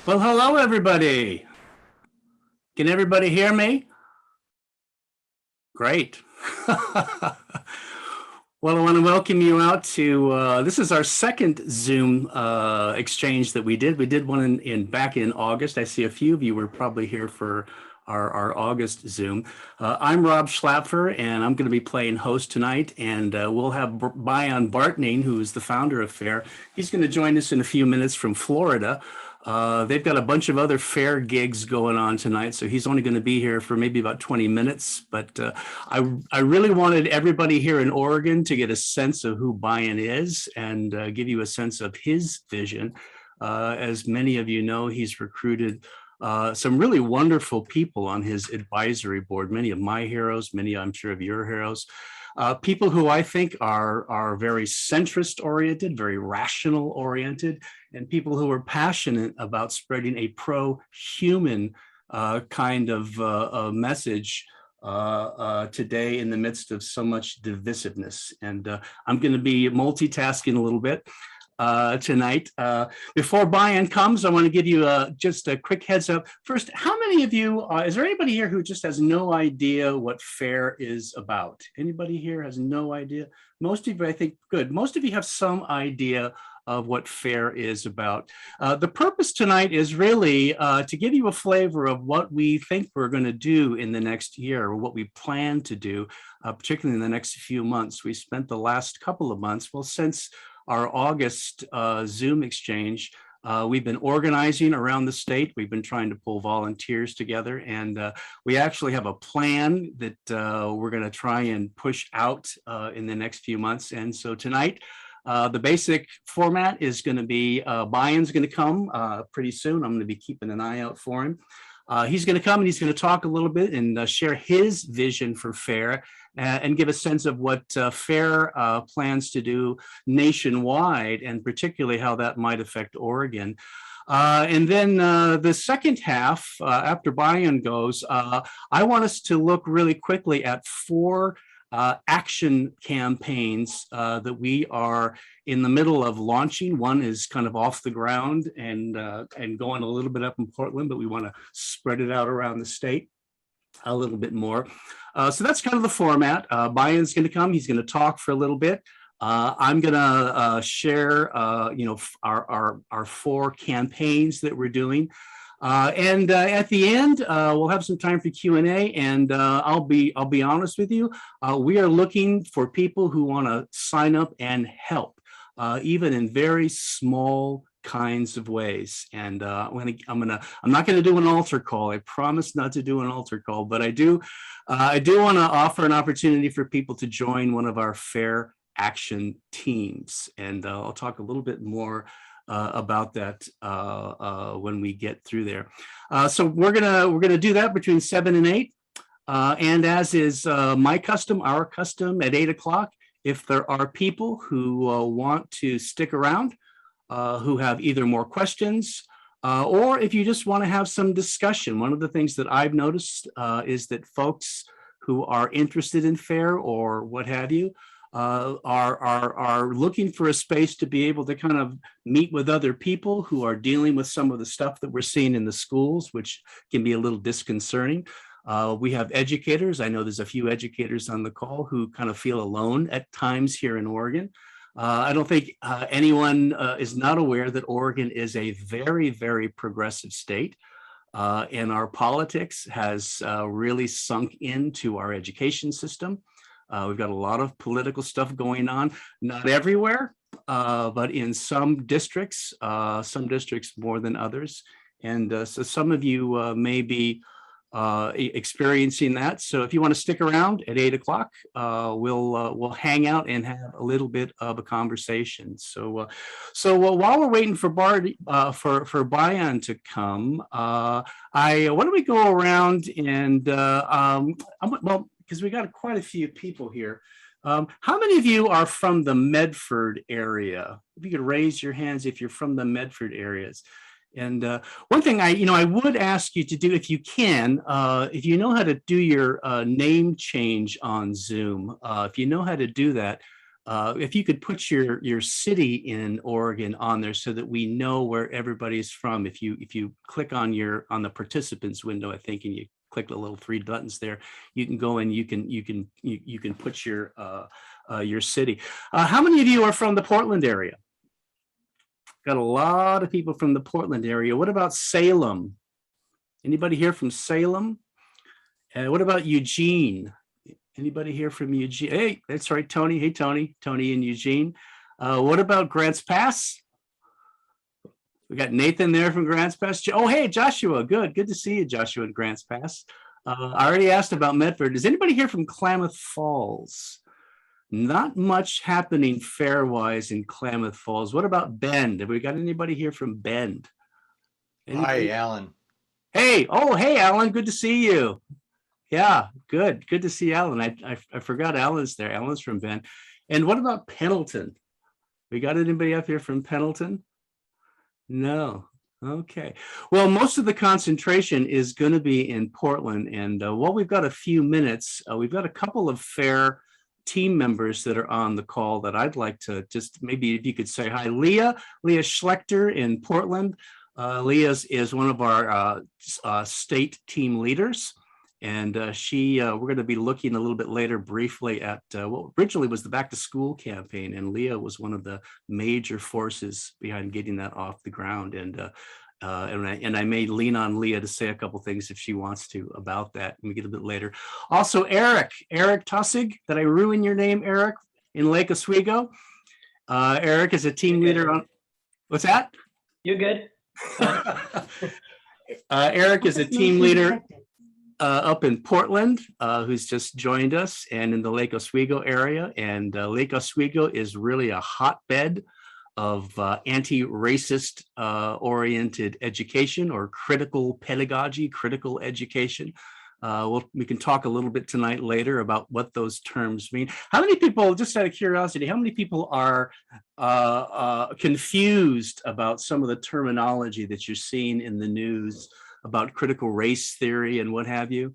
Well, hello, everybody. Can everybody hear me? Great. Well, I want to welcome you out to, this is our second Zoom exchange that we did. We did one back in August. I see a few of you were probably here for our August Zoom. I'm Rob Schlapfer, and I'm going to be playing host tonight, and we'll have Bion Bartning, who is the founder of FAIR. He's going to join us in a few minutes from Florida. They've got a bunch of other FAIR gigs going on tonight, so he's only going to be here for maybe about 20 minutes. But I really wanted everybody here in Oregon to get a sense of who Bion is and give you a sense of his vision. As many of you know, he's recruited some really wonderful people on his advisory board, many of my heroes, many I'm sure of your heroes. People who I think are very centrist oriented, very rational oriented, and people who are passionate about spreading a pro-human kind of message today in the midst of so much divisiveness. And I'm going to be multitasking a little bit tonight. Before Bion comes, I want to give you just a quick heads up. First, how many of you, is there anybody here who just has no idea what FAIR is about? Anybody here has no idea? Most of you, I think, good. Most of you have some idea of what FAIR is about. The purpose tonight is really to give you a flavor of what we think we're going to do in the next year, or what we plan to do, particularly in the next few months. We spent the last couple of months, well, since our August Zoom exchange, we've been organizing around the state. We've been trying to pull volunteers together, and we actually have a plan that we're going to try and push out in the next few months. And so tonight, the basic format is going to be Bion's going to come pretty soon. I'm going to be keeping an eye out for him. He's going to come and he's going to talk a little bit and share his vision for FAIR and give a sense of what FAIR plans to do nationwide, and particularly how that might affect Oregon. And then the second half, after Bion goes, I want us to look really quickly at 4 action campaigns that we are in the middle of launching. One is kind of off the ground and going a little bit up in Portland, but we want to spread it out around the state a little bit more. So that's kind of the format. Bion's going to come. He's going to talk for a little bit. I'm going to share, you know, our 4 campaigns that we're doing. And at the end, we'll have some time for Q&A. And I'll be honest with you. We are looking for people who want to sign up and help, even in very small kinds of ways. And I'm not going to do an altar call. I promise not to do an altar call, but I do want to offer an opportunity for people to join one of our FAIR action teams. And I'll talk a little bit more about that when we get through there. So we're gonna do that between 7 and 8. And as is my custom, our custom, at 8 o'clock, if there are people who want to stick around, who have either more questions, or if you just want to have some discussion. One of the things that I've noticed is that folks who are interested in FAIR or what have you are looking for a space to be able to kind of meet with other people who are dealing with some of the stuff that we're seeing in the schools, which can be a little disconcerting. We have educators. I know there's a few educators on the call who kind of feel alone at times here in Oregon. I don't think anyone is not aware that Oregon is a very, very progressive state. And our politics has really sunk into our education system. We've got a lot of political stuff going on, not everywhere, but in some districts more than others. And so some of you may be experiencing that. So if you want to stick around at 8 o'clock, we'll hang out and have a little bit of a conversation. So while we're waiting for Bion to come, why don't we go around and well, because we got quite a few people here. How many of you are from the Medford area? If you could raise your hands if you're from the Medford areas. And one thing I would ask you to do, if you can, if you know how to do your name change on Zoom, if you know how to do that, if you could put your city in Oregon on there so that we know where everybody's from. If you click on the participants window, I think, and you click the little 3 buttons there, you can go and you can put your city. How many of you are from the Portland area? Got a lot of people from the Portland area. What about Salem? Anybody here from Salem? What about Eugene? Anybody here from Eugene? Hey, that's right, Tony. Hey, Tony and Eugene. What about Grants Pass? We got Nathan there from Grants Pass. Oh, hey, Joshua. Good to see you, Joshua, at Grants Pass. I already asked about Medford. Is anybody here from Klamath Falls? Not much happening fair-wise in Klamath Falls. What about Bend? Have we got anybody here from Bend? Anybody? Hi, Alan. Hey, Alan. Good to see you. Yeah, good to see Alan. I forgot Alan's there. Alan's from Bend. And what about Pendleton? We got anybody up here from Pendleton? No. Okay. Well, most of the concentration is going to be in Portland. And while we've got a few minutes, we've got a couple of FAIR team members that are on the call that I'd like to just maybe if you could say hi. Leah Schlechter in Portland. Leah is one of our state team leaders. And we're going to be looking a little bit later briefly at what originally was the back to school campaign. And Leah was one of the major forces behind getting that off the ground. And I may lean on Leah to say a couple things if she wants to about that when we get a bit later. Also, Eric Tussig. Did I ruin your name, Eric, in Lake Oswego? Eric is a team leader on, what's that? You're good. Eric is a team leader up in Portland, who's just joined us, and in the Lake Oswego area. And Lake Oswego is really a hotbed of anti-racist oriented education, or critical pedagogy, critical education. We can talk a little bit tonight later about what those terms mean. How many people, just out of curiosity, how many people are confused about some of the terminology that you're seeing in the news about critical race theory and what have you?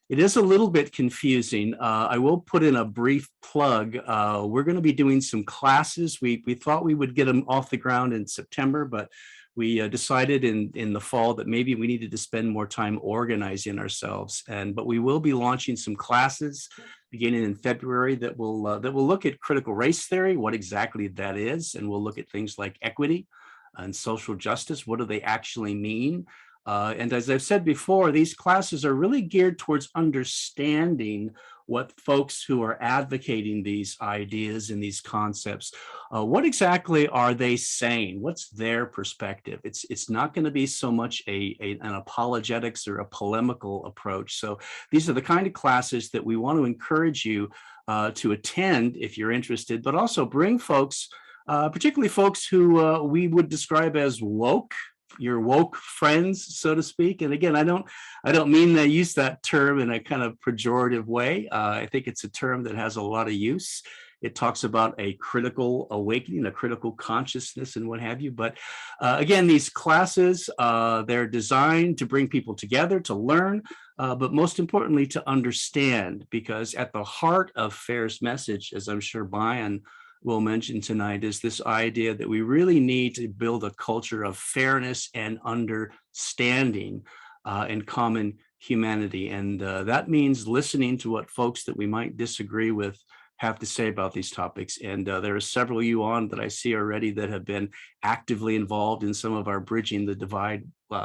It is a little bit confusing. I will put in a brief plug. We're going to be doing some classes. We thought we would get them off the ground in September, but we decided in the fall that maybe we needed to spend more time organizing ourselves. But we will be launching some classes beginning in February that will look at critical race theory, what exactly that is, and we'll look at things like equity and social justice. What do they actually mean? And as I've said before, these classes are really geared towards understanding what folks who are advocating these ideas and these concepts, what exactly are they saying? What's their perspective? It's not going to be so much an apologetics or a polemical approach. So these are the kind of classes that we want to encourage you to attend if you're interested, but also bring folks, particularly folks who we would describe as woke, your woke friends, so to speak. And again, I don't mean to use that term in a kind of pejorative way. I think it's a term that has a lot of use. It talks about a critical awakening, a critical consciousness, and what have you. But again, these classes, they're designed to bring people together to learn, but most importantly, to understand, because at the heart of FAIR's message, as I'm sure Bion will mention tonight, is this idea that we really need to build a culture of fairness and understanding and common humanity. And that means listening to what folks that we might disagree with have to say about these topics. And there are several of you on that I see already that have been actively involved in some of our Bridging the Divide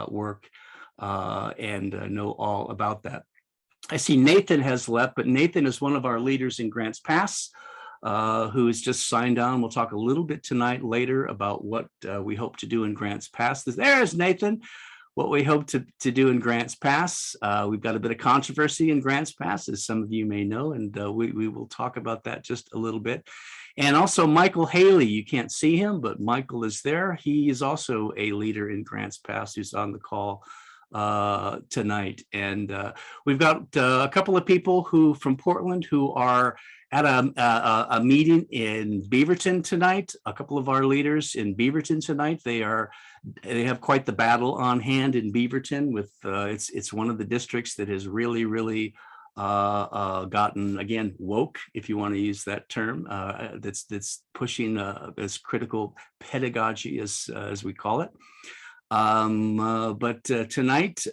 work and know all about that. I see Nathan has left, but Nathan is one of our leaders in Grants Pass, who has just signed on. We'll talk a little bit tonight later about what we hope to do in Grants Pass. There's Nathan, what we hope to do in Grants Pass. We've got a bit of controversy in Grants Pass, as some of you may know, and we will talk about that just a little bit. And also Michael Haley, you can't see him, but Michael is there. He is also a leader in Grants Pass who's on the call tonight. And we've got a couple of people who from Portland who are at a meeting in Beaverton tonight. A couple of our leaders in Beaverton tonight. They have quite the battle on hand in Beaverton. With it's one of the districts that has really gotten, again, woke, if you want to use that term. That's pushing this critical pedagogy, as we call it. But tonight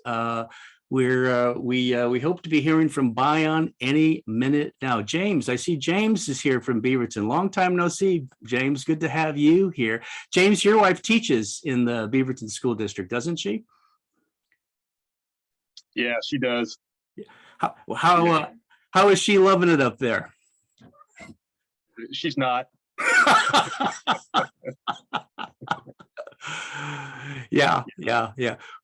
we hope to be hearing from Bion any minute now. James, I see James is here from Beaverton. Long time no see, James. Good to have you here. James, your wife teaches in the Beaverton School District, doesn't she? Yeah, she does. How is she loving it up there? She's not. Yeah.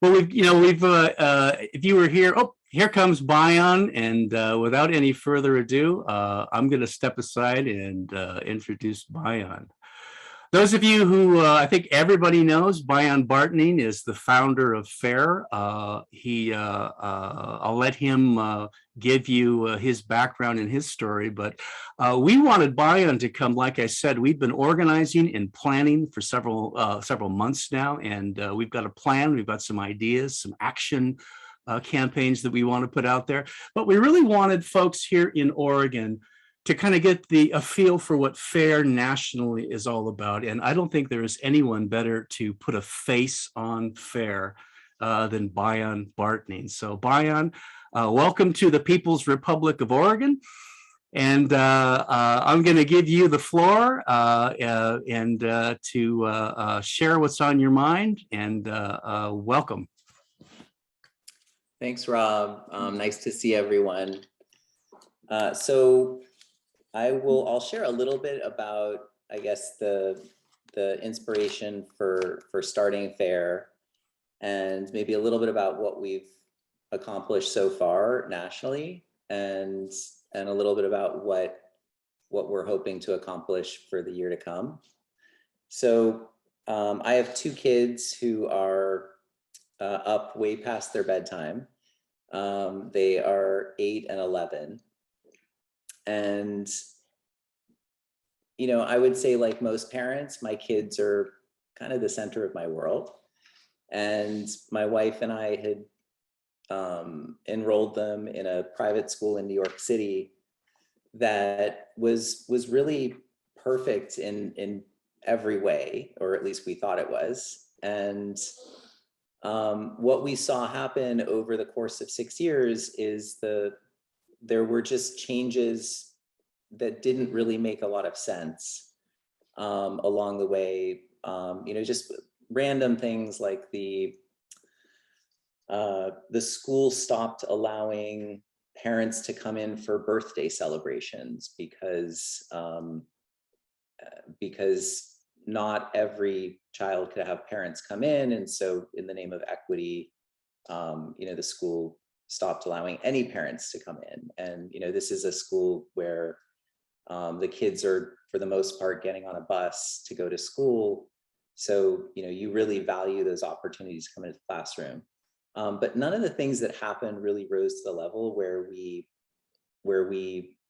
Well, if you were here, here comes Bion, and without any further ado, I'm going to step aside and introduce Bion. Those of you who I think everybody knows, Bion Bartning is the founder of FAIR. I'll let him give you his background and his story, but we wanted Bion to come. Like I said, we've been organizing and planning for several months now, and we've got a plan. We've got some ideas, some action campaigns that we want to put out there. But we really wanted folks here in Oregon to kind of get a feel for what FAIR nationally is all about. And I don't think there is anyone better to put a face on FAIR than Bion Bartning. So Bion, welcome to the People's Republic of Oregon. And I'm going to give you the floor and to share what's on your mind, and welcome. Thanks, Rob. Nice to see everyone. So I'll share a little bit about, I guess, the inspiration for starting FAIR, and maybe a little bit about what we've accomplished so far nationally, and a little bit about what we're hoping to accomplish for the year to come. So I have two kids who are up way past their bedtime. They are 8 and 11. And, I would say, like most parents, my kids are kind of the center of my world. And my wife and I had enrolled them in a private school in New York City that was really perfect in every way, or at least we thought it was. And what we saw happen over the course of 6 years is there were just changes that didn't really make a lot of sense along the way. Just random things like the the school stopped allowing parents to come in for birthday celebrations because not every child could have parents come in. And so in the name of equity, the school stopped allowing any parents to come in. And, this is a school where the kids are, for the most part, getting on a bus to go to school. So, you really value those opportunities to come into the classroom. But none of the things that happened really rose to the level where we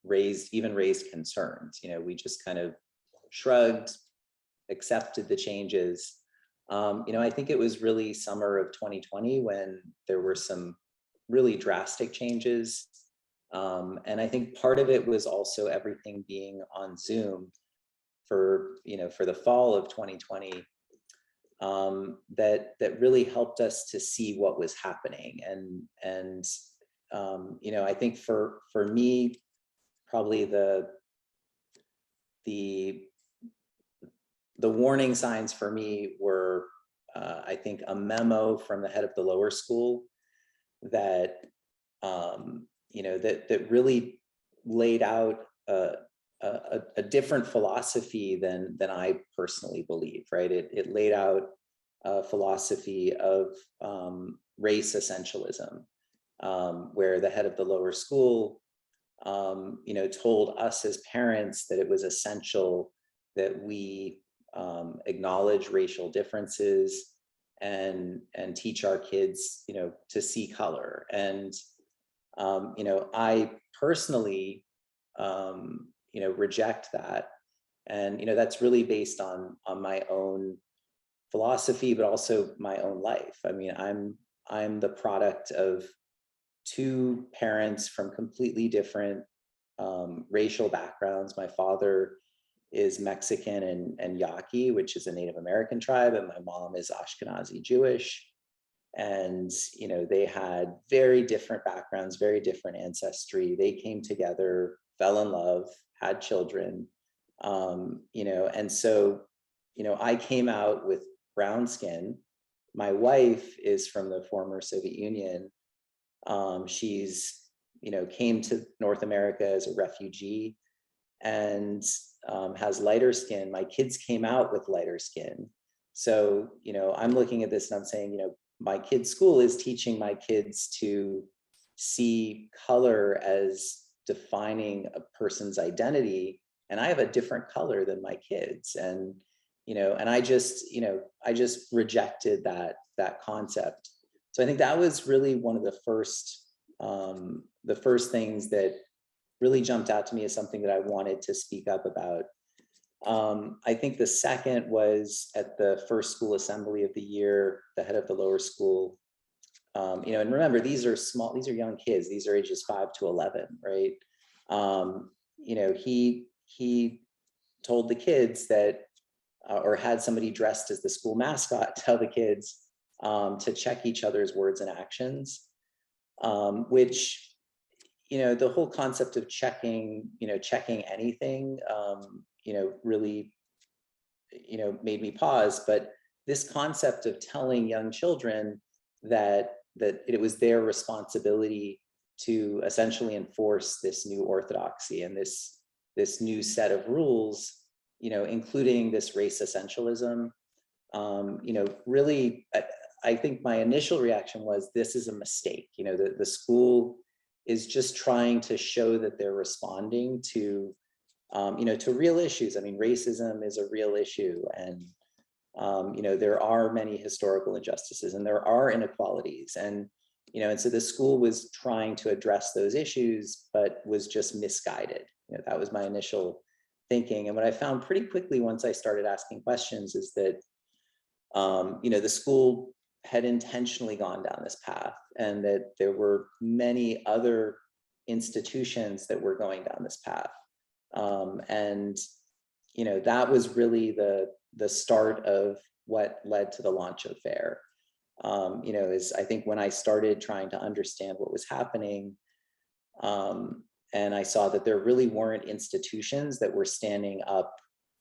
raised concerns. We just kind of shrugged, accepted the changes. I think it was really summer of 2020 when there were some really drastic changes. And I think part of it was also everything being on Zoom for the fall of 2020, that really helped us to see what was happening. And I think for me, probably the warning signs for me were, I think, a memo from the head of the lower school that that really laid out a different philosophy than I personally believe. Right? It laid out a philosophy of race essentialism, where the head of the lower school, told us as parents that it was essential that we acknowledge racial differences and teach our kids, to see color. And I personally, reject that. And that's really based on my own philosophy, but also my own life. I mean, I'm the product of two parents from completely different racial backgrounds. My father is Mexican and Yaqui, which is a Native American tribe, and my mom is Ashkenazi Jewish. And they had very different backgrounds, very different ancestry. They came together, fell in love, had children, and so I came out with brown skin. My wife is from the former Soviet Union. She's came to North America as a refugee and has lighter skin. My kids came out with lighter skin. So, I'm looking at this and I'm saying, my kids' school is teaching my kids to see color as defining a person's identity. And I have a different color than my kids. And, and I just rejected that concept. So I think that was really one of the first things that really jumped out to me as something that I wanted to speak up about. I think the second was at the first school assembly of the year, the head of the lower school, and remember, these are young kids. These are ages 5 to 11, right? He told the kids that, or had somebody dressed as the school mascot tell the kids to check each other's words and actions, which, the whole concept of checking anything, really, made me pause. But this concept of telling young children that it was their responsibility to essentially enforce this new orthodoxy and this new set of rules, including this race essentialism, really, I think my initial reaction was, this is a mistake. The school is just trying to show that they're responding to real issues. I mean, racism is a real issue, and there are many historical injustices, and there are inequalities, and so the school was trying to address those issues, but was just misguided. That was my initial thinking. And what I found pretty quickly once I started asking questions is that the school had intentionally gone down this path, and that there were many other institutions that were going down this path. And that was really the start of what led to the launch of FAIR. Is, I think, when I started trying to understand what was happening, and I saw that there really weren't institutions that were standing up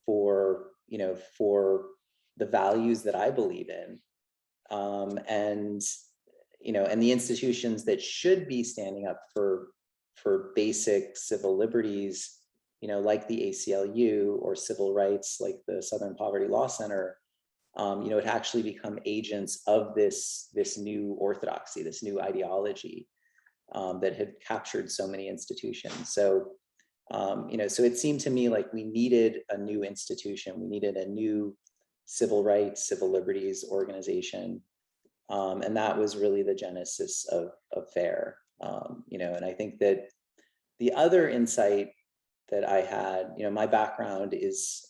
for the values that I believe in. And and the institutions that should be standing up for basic civil liberties, like the ACLU, or civil rights like the Southern Poverty Law Center, had actually become agents of this new orthodoxy, this new ideology that had captured so many institutions. So, so it seemed to me like we needed a new institution. We needed a new civil rights, civil liberties organization. And that was really the genesis of FAIR. And I think that the other insight that I had, my background is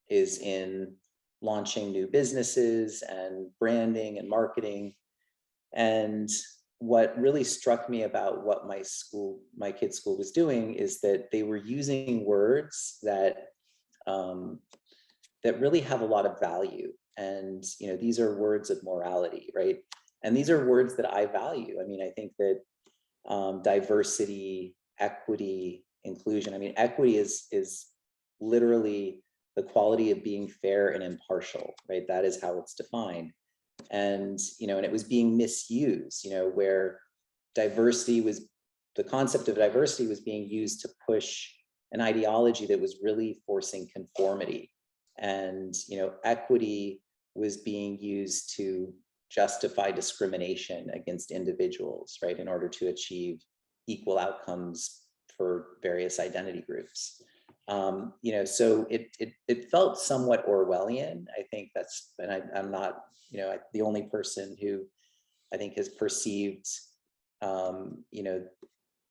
in launching new businesses and branding and marketing. And what really struck me about what my kids' school was doing is that they were using words that that really have a lot of value. And, these are words of morality, right? And these are words that I value. I mean, I think that diversity, equity, inclusion, I mean, equity is literally the quality of being fair and impartial, right? That is how it's defined. And, and it was being misused, where the concept of diversity was being used to push an ideology that was really forcing conformity. And, equity was being used to justify discrimination against individuals, right, in order to achieve equal outcomes for various identity groups. So it felt somewhat Orwellian. I think and I'm not, the only person who I think has perceived,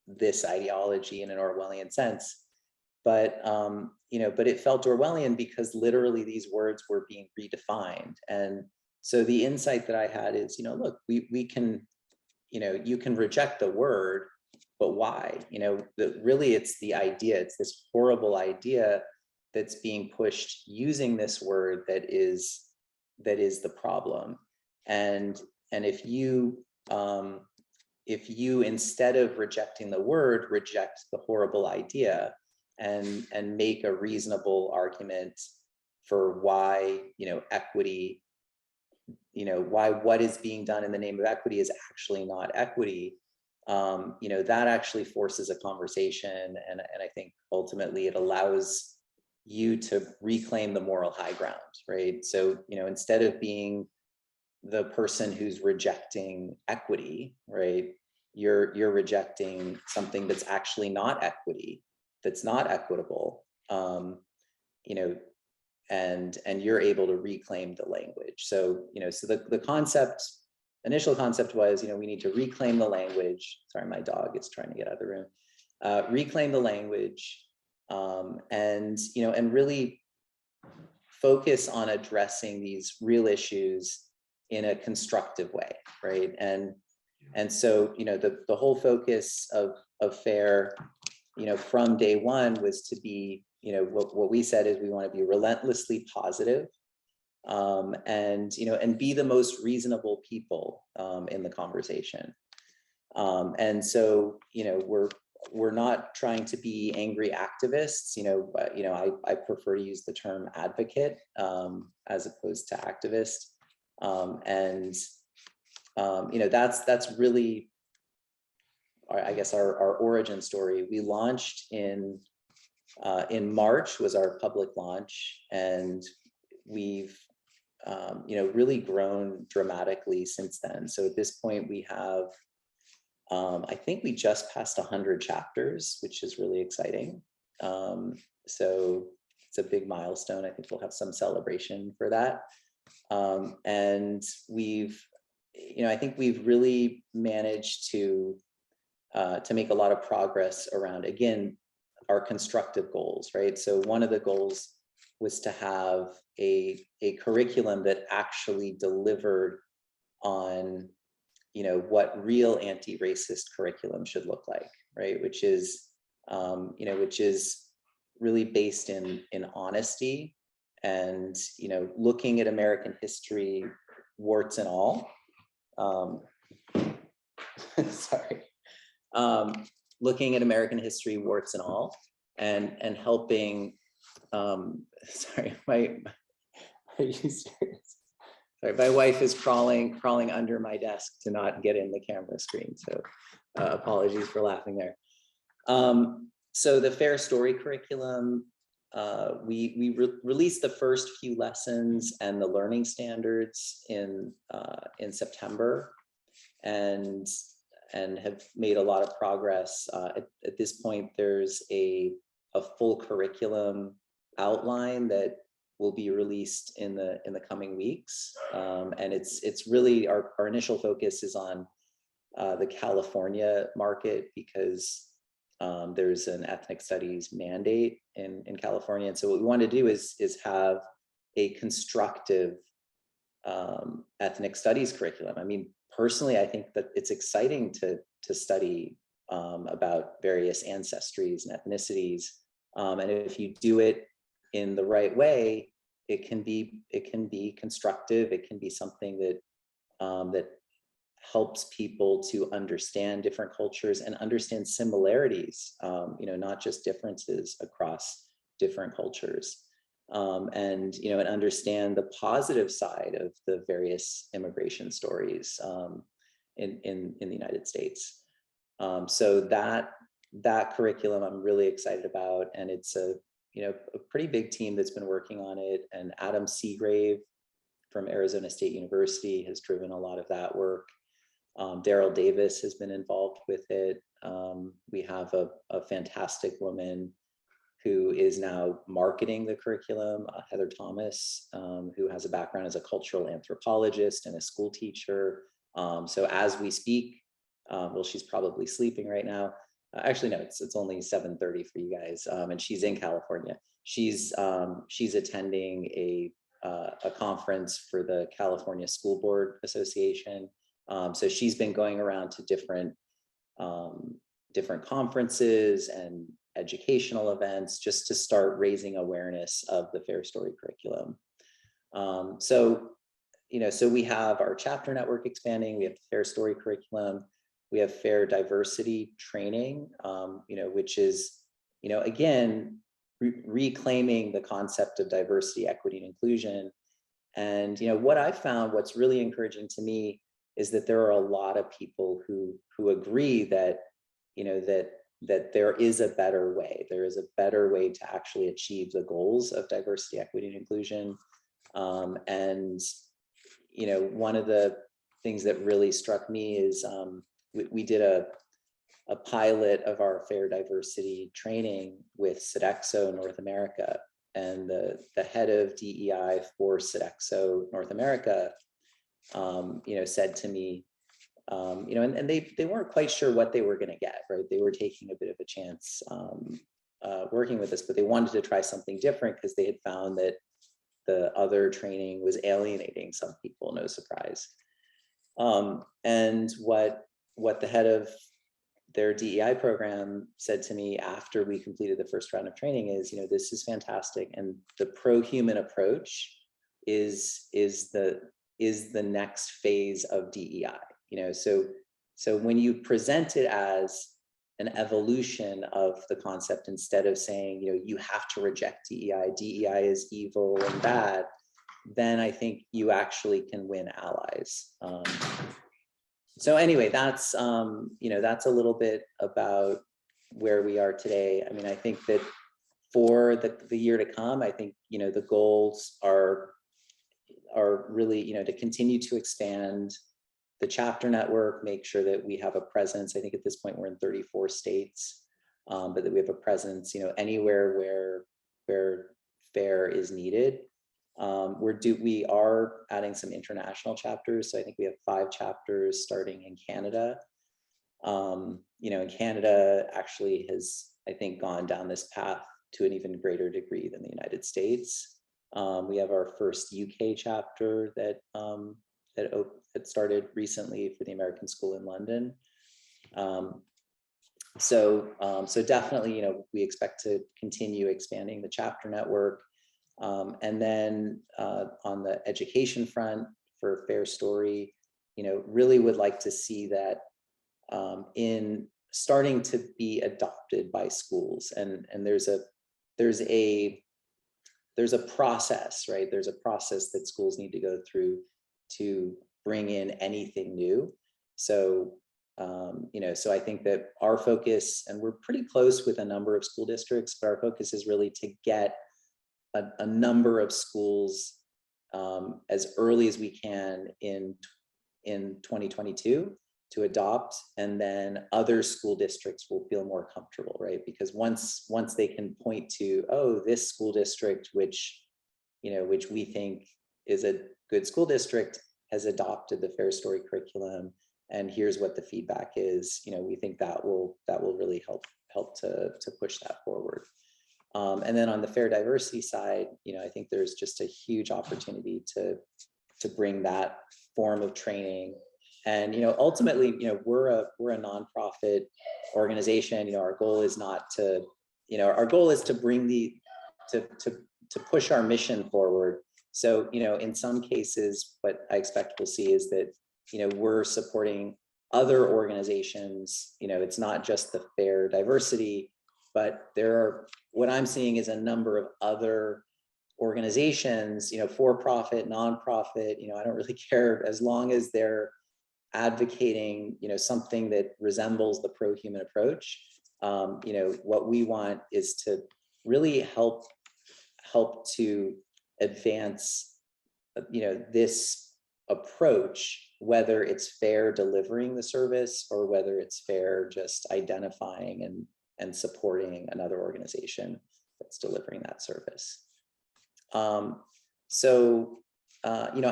this ideology in an Orwellian sense. But, but it felt Orwellian because literally these words were being redefined. And so the insight that I had is, look, we can, you can reject the word, but why? Really it's the idea, it's this horrible idea that's being pushed using this word that is the problem. And if you instead of rejecting the word, reject the horrible idea and make a reasonable argument for why, equity, why what is being done in the name of equity is actually not equity, that actually forces a conversation. And I think ultimately it allows you to reclaim the moral high ground, right? So, instead of being the person who's rejecting equity, right, you're rejecting something that's actually not equity, that's not equitable, and you're able to reclaim the language. So, so the initial concept was, we need to reclaim the language. Sorry, my dog is trying to get out of the room. Reclaim the language, and really focus on addressing these real issues in a constructive way, right? And so, the whole focus of FAIR, from day one was to be, what we said is we want to be relentlessly positive, and be the most reasonable people in the conversation. And so, we're not trying to be angry activists. I prefer to use the term advocate as opposed to activist. That's really, I guess, our origin story. We launched in March was our public launch, and we've really grown dramatically since then. So at this point we have, I think we just passed 100 chapters, which is really exciting. So it's a big milestone. I think we'll have some celebration for that. And I think we've really managed to make a lot of progress around, again, our constructive goals, right? So one of the goals was to have a curriculum that actually delivered on, what real anti-racist curriculum should look like, right? Which is really based in honesty and, looking at American history, warts and all. Sorry. Looking at American history, warts and all, and helping. Sorry, are you serious? Sorry, my wife is crawling under my desk to not get in the camera screen. So apologies for laughing there. So the FAIR Story curriculum, we released the first few lessons and the learning standards in September, and have made a lot of progress. At this point, there's a full curriculum outline that will be released in the coming weeks, and it's really our initial focus is on the California market, because there's an ethnic studies mandate in California. And so what we want to do is have a constructive ethnic studies curriculum. I mean, personally, I think that it's exciting to study about various ancestries and ethnicities. And if you do it in the right way, it can be constructive. It can be something that that helps people to understand different cultures and understand similarities, not just differences across different cultures, and understand the positive side of the various immigration stories in the United States. So that curriculum I'm really excited about, and it's a pretty big team that's been working on it. And Adam Seagrave from Arizona State University has driven a lot of that work. Daryl Davis has been involved with it. We have a fantastic woman who is now marketing the curriculum, Heather Thomas, who has a background as a cultural anthropologist and a school teacher. So as we speak, well, she's probably sleeping right now. Actually, no, it's only 7:30 for you guys, and she's in California. She's attending a conference for the California School Board Association. So she's been going around to different conferences and educational events just to start raising awareness of the FAIR Story curriculum. So we have our chapter network expanding. We have the FAIR Story curriculum. We have FAIR diversity training, which is, again, reclaiming the concept of diversity, equity, and inclusion. And what I found, what's really encouraging to me, is that there are a lot of people who agree that that there is a better way. There is a better way to actually achieve the goals of diversity, equity, and inclusion. And one of the things that really struck me is we did a pilot of our FAIR diversity training with Sodexo North America, and the head of DEI for Sodexo North America said to me, and they weren't quite sure what they were going to get, right? They were taking a bit of a chance working with us, but they wanted to try something different because they had found that the other training was alienating some people, no surprise. And what the head of their DEI program said to me after we completed the first round of training is, this is fantastic, and the pro-human approach is the next phase of DEI. So when you present it as an evolution of the concept, instead of saying, you have to reject DEI, DEI is evil and bad, then I think you actually can win allies. So anyway, that's a little bit about where we are today. I mean, I think that for the year to come, I think, the goals are really, to continue to expand the chapter network, make sure that we have a presence. I think at this point we're in 34 states, but that we have a presence, anywhere where FAIR is needed. We are adding some international chapters. So I think we have 5 chapters starting in Canada. And Canada actually has, I think, gone down this path to an even greater degree than the United States. We have our first UK chapter that started recently for the American School in London. So definitely, we expect to continue expanding the chapter network. And then on the education front for FAIR Story, really would like to see that in starting to be adopted by schools. And there's a process, right? There's a process that schools need to go through to bring in anything new. So, so I think that our focus, and we're pretty close with a number of school districts, but our focus is really to get a number of schools as early as we can in 2022 to adopt, and then other school districts will feel more comfortable, right? Because once they can point to, oh, this school district, which we think is a good school district, has adopted the FAIR Story curriculum, and here's what the feedback is, we think that will really help to push that forward. And then on the FAIR diversity side, I think there's just a huge opportunity to bring that form of training. And ultimately, we're a nonprofit organization. Our goal is not to, our goal is to bring to push our mission forward. So, in some cases, what I expect we'll see is that, we're supporting other organizations. It's not just the FAIR diversity, but what I'm seeing is a number of other organizations, for-profit, nonprofit, I don't really care, as long as they're advocating, something that resembles the pro-human approach. What we want is to really help to advance, this approach, whether it's FAIR delivering the service or whether it's FAIR just identifying and supporting another organization that's delivering that service.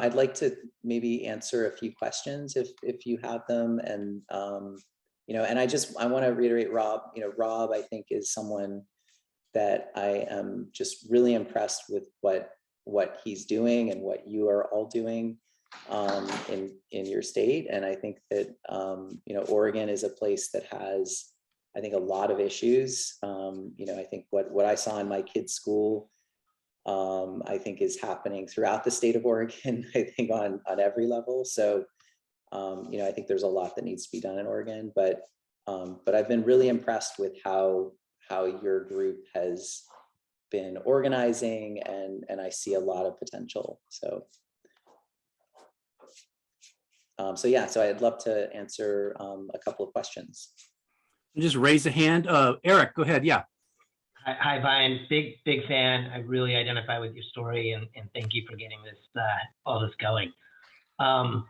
I'd like to maybe answer a few questions if you have them. And, and I want to reiterate Rob, Rob, I think, is someone that I am just really impressed with what he's doing and what you are all doing in your state. And I think that, Oregon is a place that has, I think, a lot of issues. I think what I saw in my kids' school, I think is happening throughout the state of Oregon, I think on every level. So, I think there's a lot that needs to be done in Oregon, but I've been really impressed with how your group has been organizing, and I see a lot of potential. So I'd love to answer a couple of questions. Just raise a hand. Eric, go ahead. Yeah. Hi, Bion. Big fan. I really identify with your story, and thank you for getting this all this going. How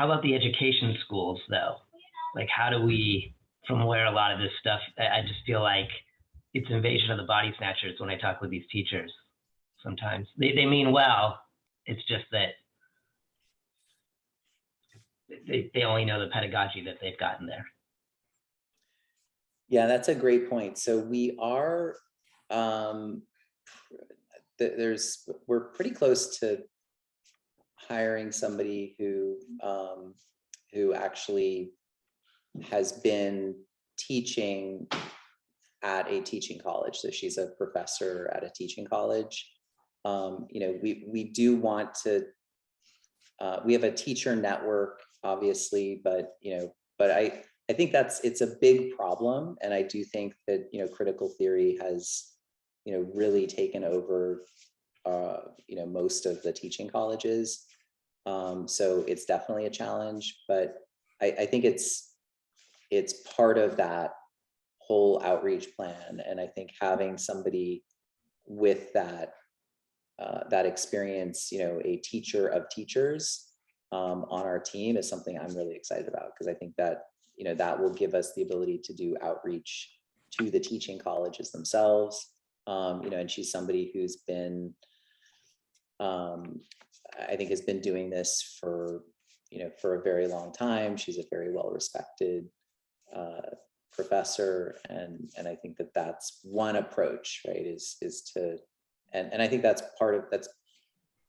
about the education schools, though? Like, how do we, from where a lot of this stuff, I just feel like it's invasion of the body snatchers when I talk with these teachers. Sometimes they mean well. It's just that they only know the pedagogy that they've gotten there. Yeah, that's a great point. So we are, we're pretty close to hiring somebody who actually has been teaching at a teaching college. So she's a professor at a teaching college. We do want to, we have a teacher network, obviously, but I think it's a big problem. And I do think that, critical theory has, really taken over, most of the teaching colleges. So it's definitely a challenge, but I think it's part of that whole outreach plan. And I think having somebody with that experience, a teacher of teachers on our team is something I'm really excited about, because I think that, that will give us the ability to do outreach to the teaching colleges themselves. And she's somebody who's been, I think has been doing this for a very long time. She's a very well-respected professor. And I think that that's one approach, right, is to, and I think that's part of,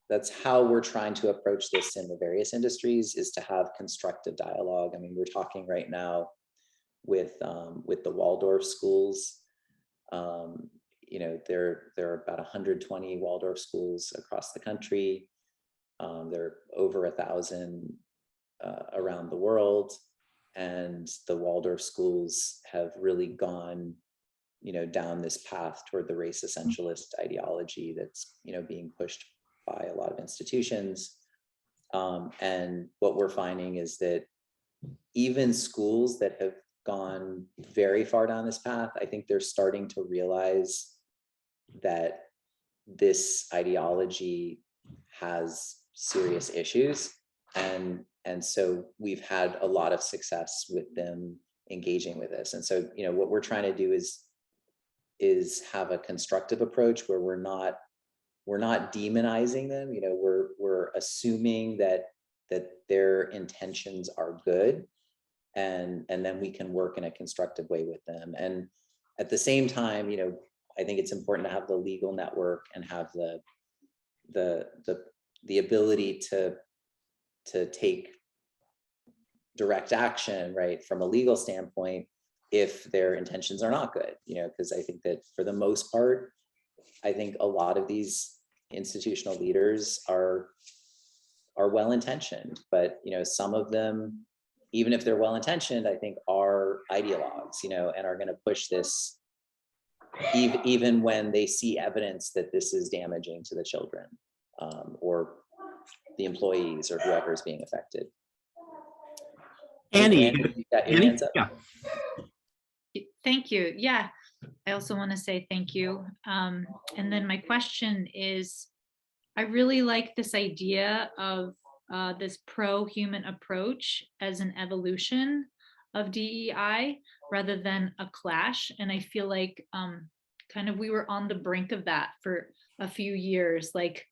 that's how we're trying to approach this in the various industries, is to have constructive dialogue. I mean, we're talking right now with the Waldorf schools. There are about 120 Waldorf schools across the country. There are over 1,000 around the world. And the Waldorf schools have really gone, down this path toward the race essentialist ideology that's, being pushed by a lot of institutions. And what we're finding is that even schools that have gone very far down this path, I think they're starting to realize that this ideology has serious issues. And so we've had a lot of success with them engaging with this. And so, what we're trying to do is have a constructive approach where we're not demonizing them. We're assuming that their intentions are good, and then we can work in a constructive way with them. And at the same time, I think it's important to have the legal network and have the ability to take direct action, right, from a legal standpoint, if their intentions are not good, because I think that for the most part, I think a lot of these institutional leaders are well-intentioned, but some of them, even if they're well-intentioned, I think are ideologues, and are going to push this even when they see evidence that this is damaging to the children, or the employees, or whoever is being affected. Annie, Brandon, you got your hands up? yeah. Thank you. Yeah, I also want to say thank you. And then my question is, I really like this idea of this pro-human approach as an evolution of DEI rather than a clash. And I feel like kind of we were on the brink of that for a few years, like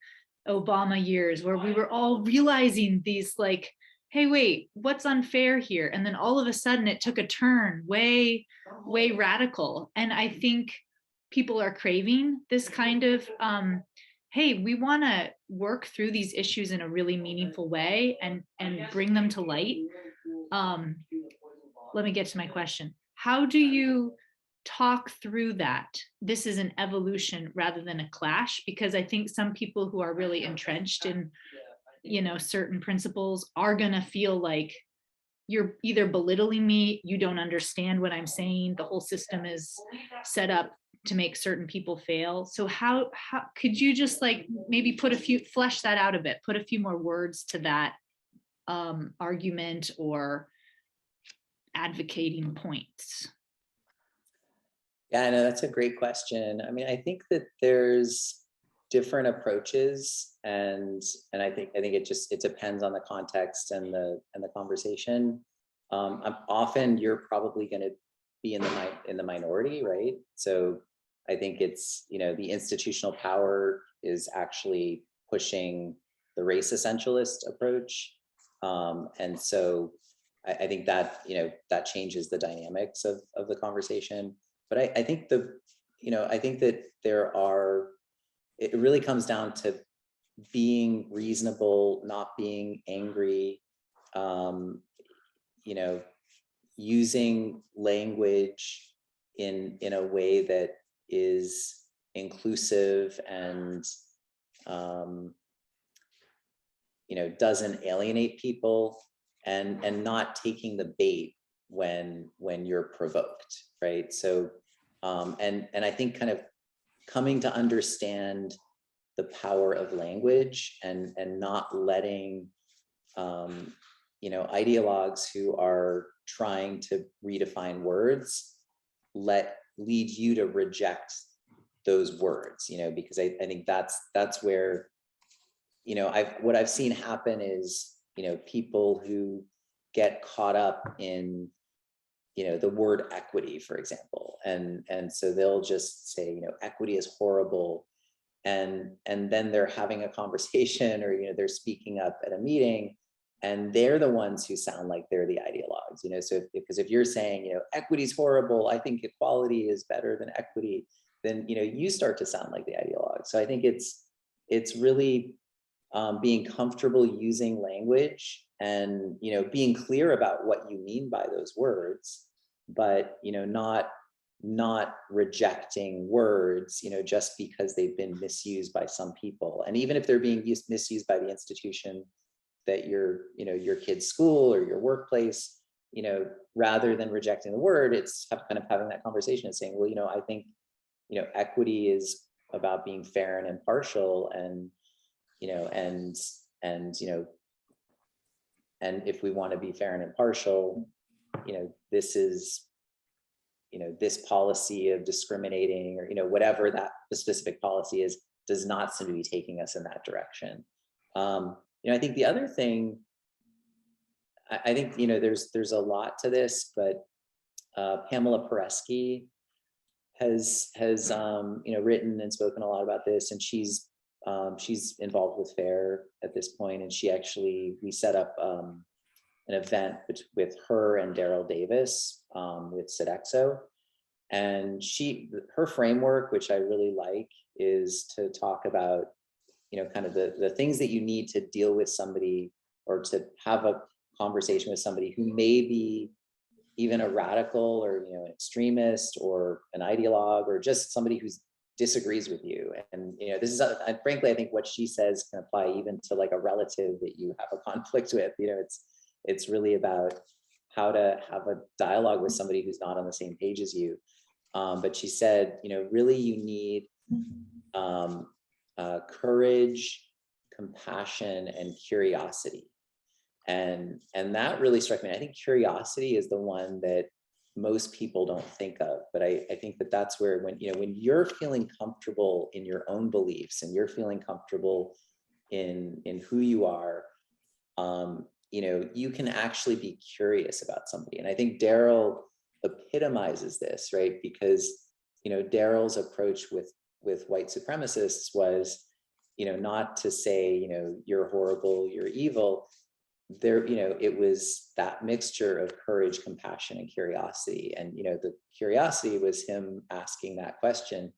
Obama years, where we were all realizing these like, hey, wait, what's unfair here? And then all of a sudden it took a turn way radical. And I think people are craving this kind of, hey, we want to work through these issues in a really meaningful way and bring them to light. Let me get to my question. How do you talk through that? This is an evolution rather than a clash, because I think some people who are really entrenched in certain principles are going to feel like you're either belittling me, you don't understand what I'm saying, the whole system is set up to make certain people fail. So how could you just like maybe flesh that out a bit, put a few more words to that argument or advocating points? Yeah, no, that's a great question. I mean, I think that there's different approaches, and I think it depends on the context and the conversation. Often you're probably going to be in the minority, right? So I think it's the institutional power is actually pushing the race essentialist approach, and so I think that that changes the dynamics of the conversation. But I think I think that it really comes down to being reasonable, not being angry, using language in a way that is inclusive and doesn't alienate people, and not taking the bait when you're provoked, right? So and I think kind of coming to understand the power of language, and not letting ideologues who are trying to redefine words lead you to reject those words, because I think that's where what I've seen happen is people who get caught up in the word equity, for example, and so they'll just say equity is horrible, and then they're having a conversation, or they're speaking up at a meeting, and they're the ones who sound like they're the ideologues. So because if you're saying equity is horrible, I think equality is better than equity, then you start to sound like the ideologue. So I think it's really being comfortable using language, and being clear about what you mean by those words, but not rejecting words just because they've been misused by some people. And even if they're being misused by the institution that your kid's school or your workplace, rather than rejecting the word, it's kind of having that conversation and saying, well, I think equity is about being fair and impartial, and if we want to be fair and impartial, this is, this policy of discriminating, or, whatever that the specific policy is, does not seem to be taking us in that direction. I think the other thing, I think, there's a lot to this, but Pamela Peresky has written and spoken a lot about this, and she's involved with FAIR at this point, and we set up an event with her and Daryl Davis with Sodexo, and her framework, which I really like, is to talk about kind of the things that you need to deal with somebody, or to have a conversation with somebody who may be even a radical, or an extremist, or an ideologue, or just somebody who disagrees with you. And this is frankly, I think what she says can apply even to like a relative that you have a conflict with. It's really about how to have a dialogue with somebody who's not on the same page as you. But she said, really you need courage, compassion, and curiosity. And that really struck me. I think curiosity is the one that most people don't think of, but I think that's where, when you're feeling comfortable in your own beliefs, and you're feeling comfortable in who you are, you can actually be curious about somebody. And I think Daryl epitomizes this, right? Because Daryl's approach with white supremacists was, not to say, you're horrible, you're evil. It was that mixture of courage, compassion, and curiosity. And the curiosity was him asking that question,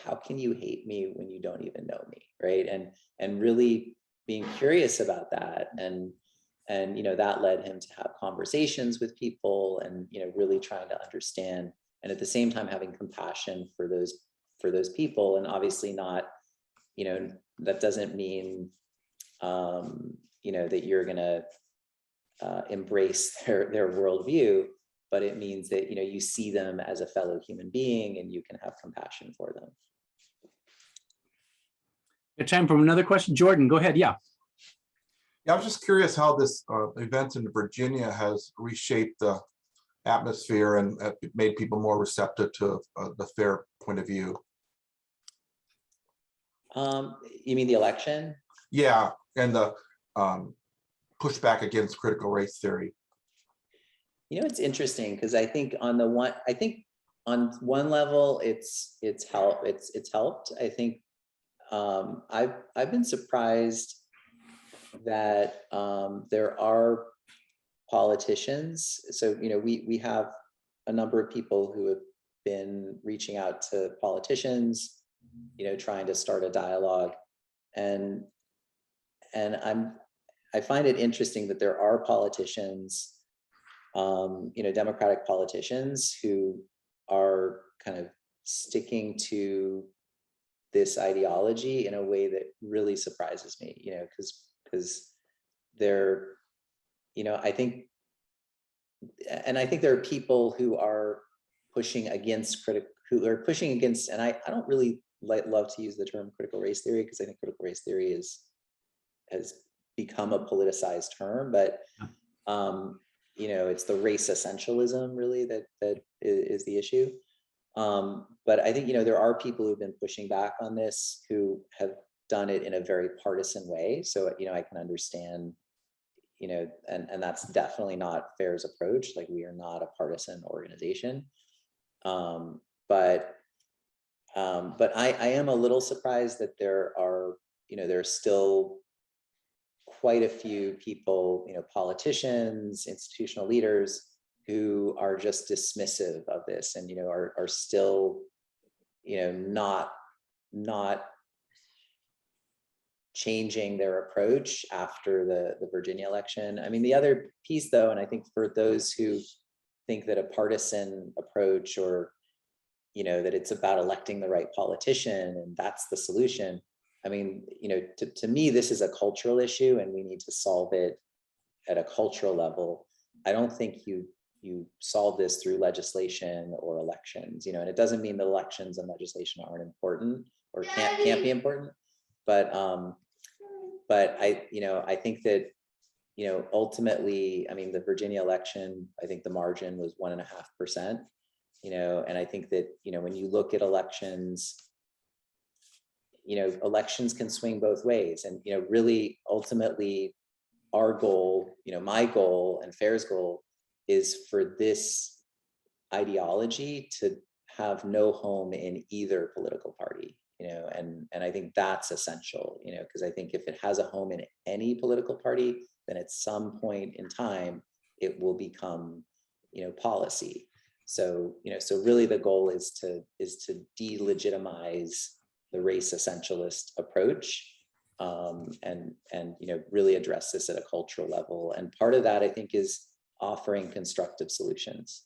how can you hate me when you don't even know me, right? And really being curious about that, and that led him to have conversations with people, and really trying to understand, and at the same time having compassion for those people. And obviously not, that doesn't mean that you're going to embrace their worldview, but it means that you see them as a fellow human being, and you can have compassion for them. We have time for another question. Jordan, go ahead. Yeah. Yeah, I was just curious how this event in Virginia has reshaped the atmosphere and made people more receptive to the FAIR point of view. You mean the election? Yeah, and the pushback against critical race theory. It's interesting, because I think on one level it's helped. I think I've been surprised that there are politicians. So we have a number of people who have been reaching out to politicians, trying to start a dialogue, and I find it interesting that there are politicians, Democratic politicians, who are kind of sticking to this ideology in a way that really surprises me, because they're, I think there are people who are pushing against, and I don't really love to use the term critical race theory, because I think critical race theory has become a politicized term, but it's the race essentialism really that is the issue. But I think there are people who've been pushing back on this, who have done it in a very partisan way. So I can understand, and that's definitely not FAIR's approach. Like, we are not a partisan organization. But I am a little surprised that there are still quite a few people, politicians, institutional leaders, who are just dismissive of this, and are still not changing their approach after the Virginia election. I mean, the other piece, though, and I think for those who think that a partisan approach, or that it's about electing the right politician and that's the solution, I mean, to me, this is a cultural issue, and we need to solve it at a cultural level. I don't think you solve this through legislation or elections, and it doesn't mean that elections and legislation aren't important or can't be important, but I think that ultimately, I mean, the Virginia election, I think the margin was 1.5%, and I think that, when you look at elections, elections can swing both ways. And, really, ultimately, our goal, my goal and FAIR's goal is for this ideology to have no home in either political party, and I think that's essential, because I think if it has a home in any political party, then at some point in time, it will become, policy. So, so really the goal is to delegitimize the race essentialist approach, and really address this at a cultural level. And part of that, I think, is offering constructive solutions.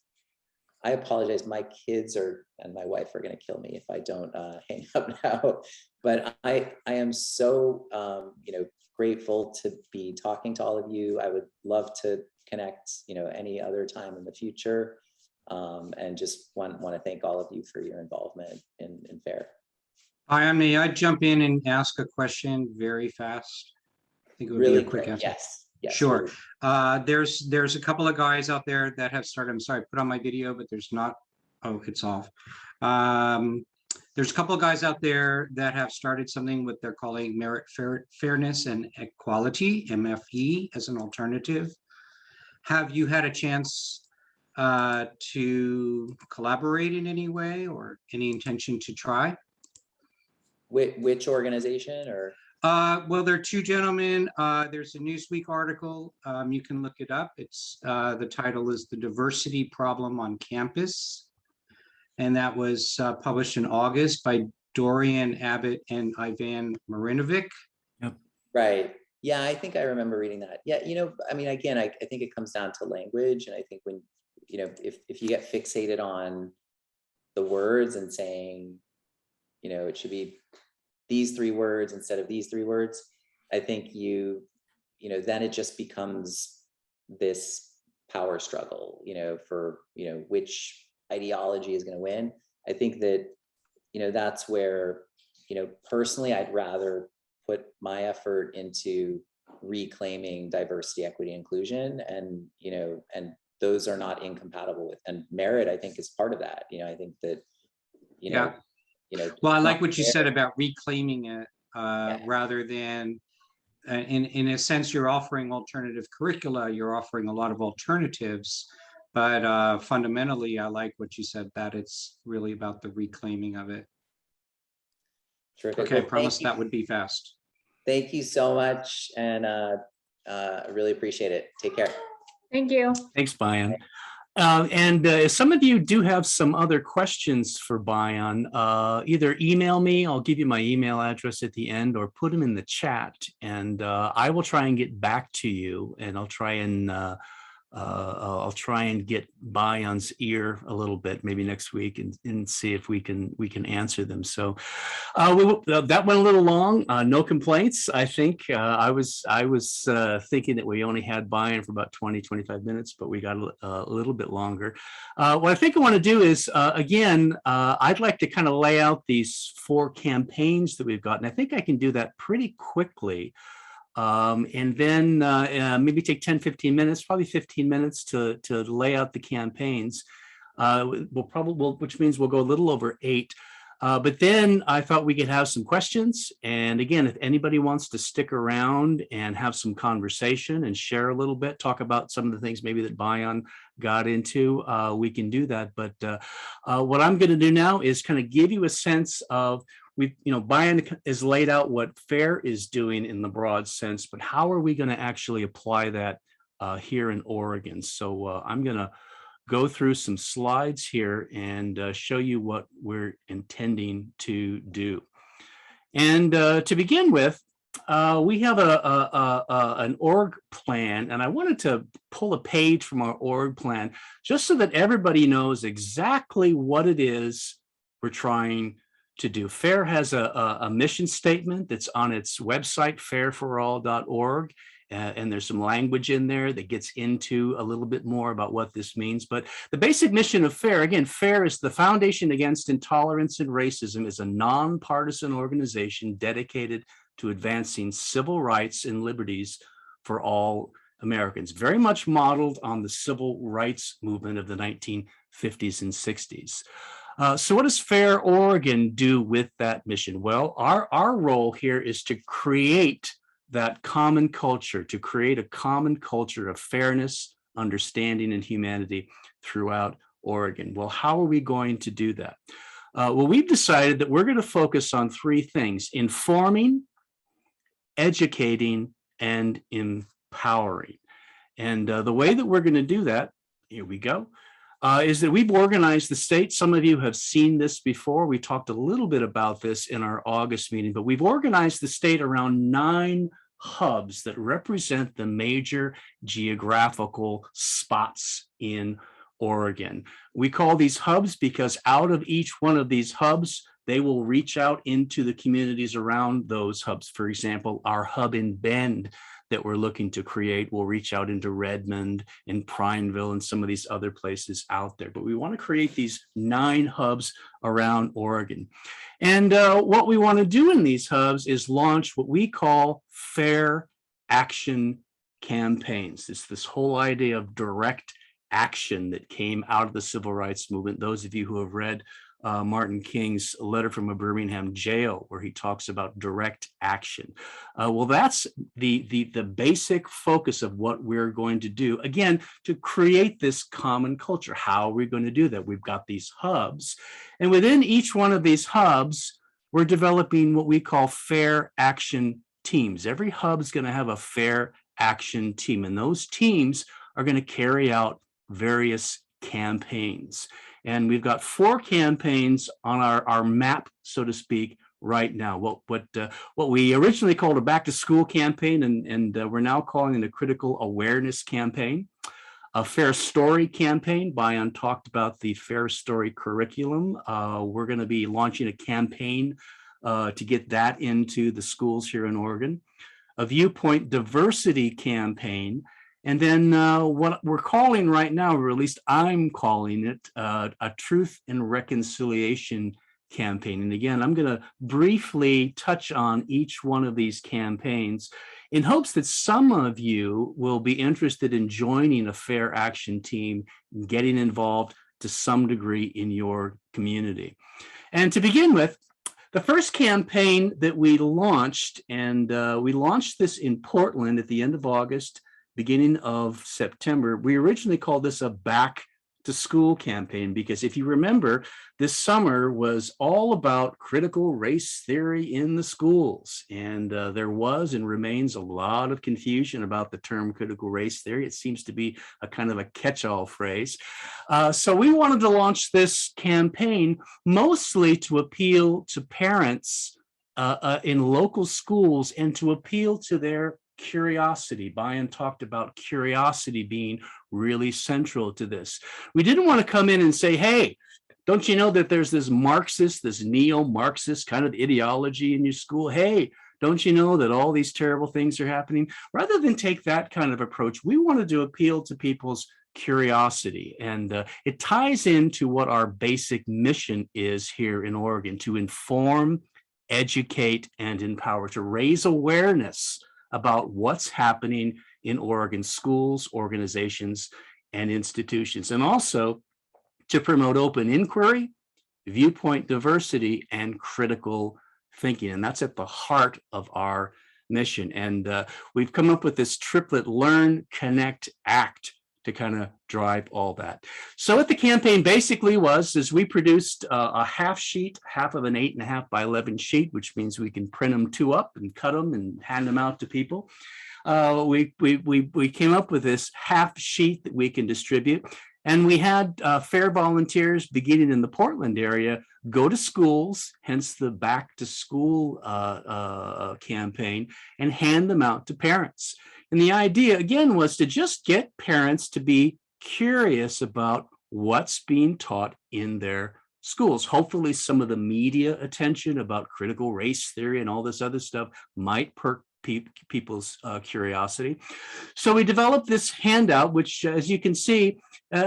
I apologize, my kids and my wife are going to kill me if I don't hang up now, but I am so grateful to be talking to all of you. I would love to connect any other time in the future, and just want to thank all of you for your involvement in FAIR. Hi, may I jump in and ask a question very fast? I think it would Really be a quick quick, answer. yes, Sure. really. There's a couple of guys out there that have started. I'm sorry, I put on my video, but there's not. Oh, it's off. There's a couple of guys out there that have started something what they're calling merit, fairness, and equality, MFE, as an alternative. Have you had a chance to collaborate in any way, or any intention to try? Which organization? Or well, there are two gentlemen. There's a Newsweek article. You can look it up. It's the title is "The Diversity Problem on Campus," and that was published in August by Dorian Abbott and Ivan Marinovic. Yep. Right. Yeah, I think I remember reading that. Yeah, I mean, again, I think it comes down to language, and I think when if you get fixated on the words and saying, it should be these 3 words instead of these 3 words, I think then it just becomes this power struggle, for, which ideology is going to win. I think that, that's where, personally, I'd rather put my effort into reclaiming diversity, equity, inclusion, and, and those are not incompatible with, and merit, I think, is part of that. I think that, Yeah. Well, I like what you said about reclaiming it, rather than, in a sense, you're offering alternative curricula, you're offering a lot of alternatives, but fundamentally, I like what you said, that it's really about the reclaiming of it. Terrific. Okay, Well, I promise that would be fast. Thank you so much, and I really appreciate it. Take care. Thank you. Thanks, Bion. Some of you do have some other questions for Bion. Either email me, I'll give you my email address at the end, or put them in the chat, and I will try and get back to you, and I'll try and get Bion's ear a little bit, maybe next week, and see if we can answer them. So that went a little long. No complaints. I think I was thinking that we only had Bion for about 20-25 minutes, but we got a little bit longer. What I think I want to do is again, I'd like to kind of lay out these 4 campaigns that we've got, and I think I can do that pretty quickly. And then maybe take 10-15 minutes, probably 15 minutes to lay out the campaigns. Which means we'll go a little over 8. But then I thought we could have some questions. And again, if anybody wants to stick around and have some conversation and share a little bit, talk about some of the things maybe that Bion got into, we can do that. But what I'm going to do now is kind of give you a sense of, Bion has laid out what FAIR is doing in the broad sense, but how are we going to actually apply that here in Oregon? So I'm going to go through some slides here and show you what we're intending to do. And to begin with, we have an org plan, and I wanted to pull a page from our org plan just so that everybody knows exactly what it is we're trying to do. FAIR has a mission statement that's on its website, fairforall.org. And there's some language in there that gets into a little bit more about what this means. But the basic mission of FAIR, again, FAIR is the Foundation Against Intolerance and Racism, is a nonpartisan organization dedicated to advancing civil rights and liberties for all Americans, very much modeled on the civil rights movement of the 1950s and 60s. So what does FAIR Oregon do with that mission? Well, our role here is to create that common culture, to create a common culture of fairness, understanding, and humanity throughout Oregon. Well, how are we going to do that? Well, we've decided that we're going to focus on three things: informing, educating, and empowering. And the way that we're going to do that, here we go, is that we've organized the state. Some of you have seen this before. We talked a little bit about this in our August meeting, but we've organized the state around 9 hubs that represent the major geographical spots in Oregon. We call these hubs because out of each one of these hubs, they will reach out into the communities around those hubs. For example, our hub in Bend that we're looking to create will reach out into Redmond and Prineville and some of these other places out there. But we want to create these 9 hubs around Oregon. And what we want to do in these hubs is launch what we call FAIR action campaigns. It's this whole idea of direct action that came out of the civil rights movement. Those of you who have read Martin King's Letter from a Birmingham Jail, where he talks about direct action. Well, that's the basic focus of what we're going to do, again, to create this common culture. How are we going to do that? We've got these hubs, and within each one of these hubs, we're developing what we call FAIR action teams. Every hub is going to have a FAIR action team, and those teams are going to carry out various campaigns. And we've got 4 campaigns on our map, so to speak, right now. What we originally called a back to school campaign, and we're now calling it a critical awareness campaign. A FAIR Story campaign. Bion talked about the FAIR Story curriculum. We're going to be launching a campaign to get that into the schools here in Oregon. A viewpoint diversity campaign. And then what we're calling right now, or at least I'm calling it, a truth and reconciliation campaign. And again, I'm going to briefly touch on each one of these campaigns in hopes that some of you will be interested in joining a FAIR action team, and getting involved to some degree in your community. And to begin with, the first campaign that we launched, and we launched this in Portland at the end of August, beginning of September. We originally called this a back to school campaign because if you remember, this summer was all about critical race theory in the schools. And there was and remains a lot of confusion about the term critical race theory. It seems to be a kind of a catch-all phrase. So we wanted to launch this campaign mostly to appeal to parents in local schools and to appeal to their curiosity. Bion talked about curiosity being really central to this. We didn't want to come in and say, hey, don't you know that there's this Marxist, this neo-Marxist kind of ideology in your school? Hey, don't you know that all these terrible things are happening? Rather than take that kind of approach, we wanted to appeal to people's curiosity. And it ties into what our basic mission is here in Oregon: to inform, educate, and empower, to raise awareness about what's happening in Oregon schools, organizations, and institutions, and also to promote open inquiry, viewpoint diversity, and critical thinking. And that's at the heart of our mission. And we've come up with this triplet: learn, connect, act, to kind of drive all that. So what the campaign basically was is we produced a half sheet, half of an 8.5 by 11 sheet, which means we can print them 2 up and cut them and hand them out to people. We came up with this half sheet that we can distribute. And we had FAIR volunteers beginning in the Portland area go to schools, hence the back to school campaign, and hand them out to parents. And the idea, again, was to just get parents to be curious about what's being taught in their schools. Hopefully some of the media attention about critical race theory and all this other stuff might perk people's curiosity. So we developed this handout, which, as you can see,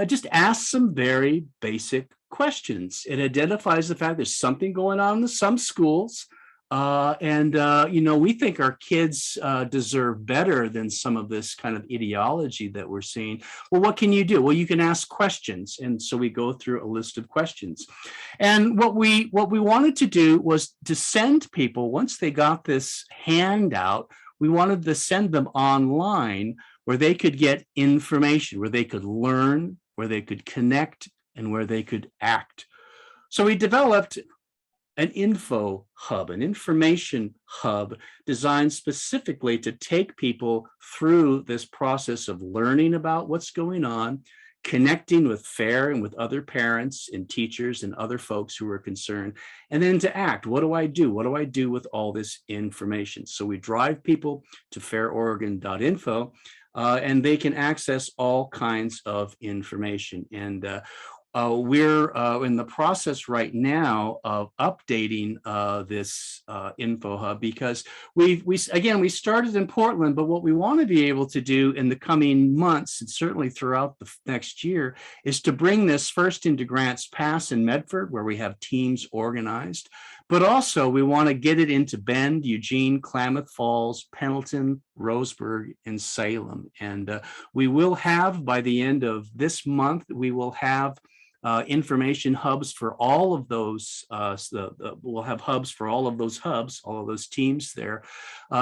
just asks some very basic questions. It identifies the fact there's something going on in some schools. We think our kids deserve better than some of this kind of ideology that we're seeing. Well, what can you do? Well, you can ask questions. And so we go through a list of questions. And what we wanted to do was to send people, once they got this handout, we wanted to send them online where they could get information, where they could learn, where they could connect, and where they could act. So we developed an info hub, an information hub designed specifically to take people through this process of learning about what's going on, connecting with FAIR and with other parents and teachers and other folks who are concerned, and then to act. What do I do? What do I do with all this information? So we drive people to fairoregon.info, and they can access all kinds of information. And we're in the process right now of updating this info hub, because we started in Portland, but what we want to be able to do in the coming months and certainly throughout the next year is to bring this first into Grants Pass in Medford, where we have teams organized, but also we want to get it into Bend, Eugene, Klamath Falls, Pendleton, Roseburg, and Salem. And we will have, by the end of this month, we will have information hubs for all of those. We'll have hubs for all of those hubs, all of those teams there,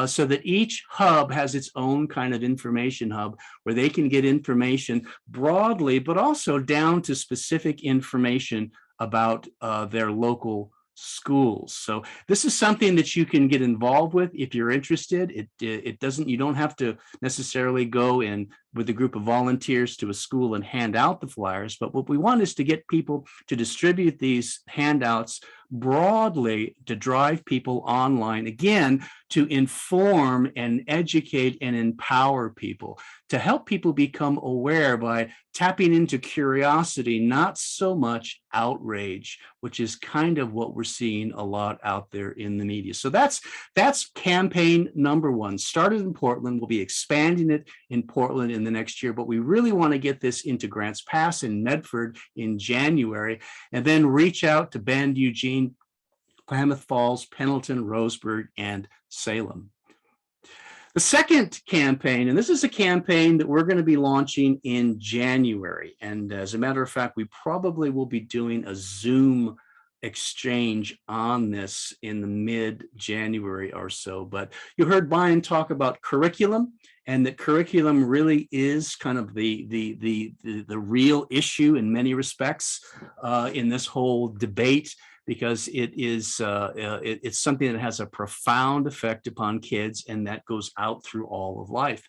so that each hub has its own kind of information hub where they can get information broadly, but also down to specific information about their local schools. So this is something that you can get involved with if you're interested. You don't have to necessarily go in with a group of volunteers to a school and hand out the flyers, but what we want is to get people to distribute these handouts broadly, to drive people online, again, to inform and educate and empower people, to help people become aware by tapping into curiosity, not so much outrage, which is kind of what we're seeing a lot out there in the media. So that's campaign number one. Started in Portland. We'll be expanding it in Portland in the next year, but we really want to get this into Grants Pass in Medford in January, and then reach out to Bend, Eugene, Klamath Falls, Pendleton, Roseburg, and Salem. The second campaign, and this is a campaign that we're going to be launching in January. And as a matter of fact, we probably will be doing a Zoom exchange on this in the mid-January or so. But you heard Bion talk about curriculum, and that curriculum really is kind of the real issue in many respects in this whole debate, because it's something that has a profound effect upon kids, and that goes out through all of life.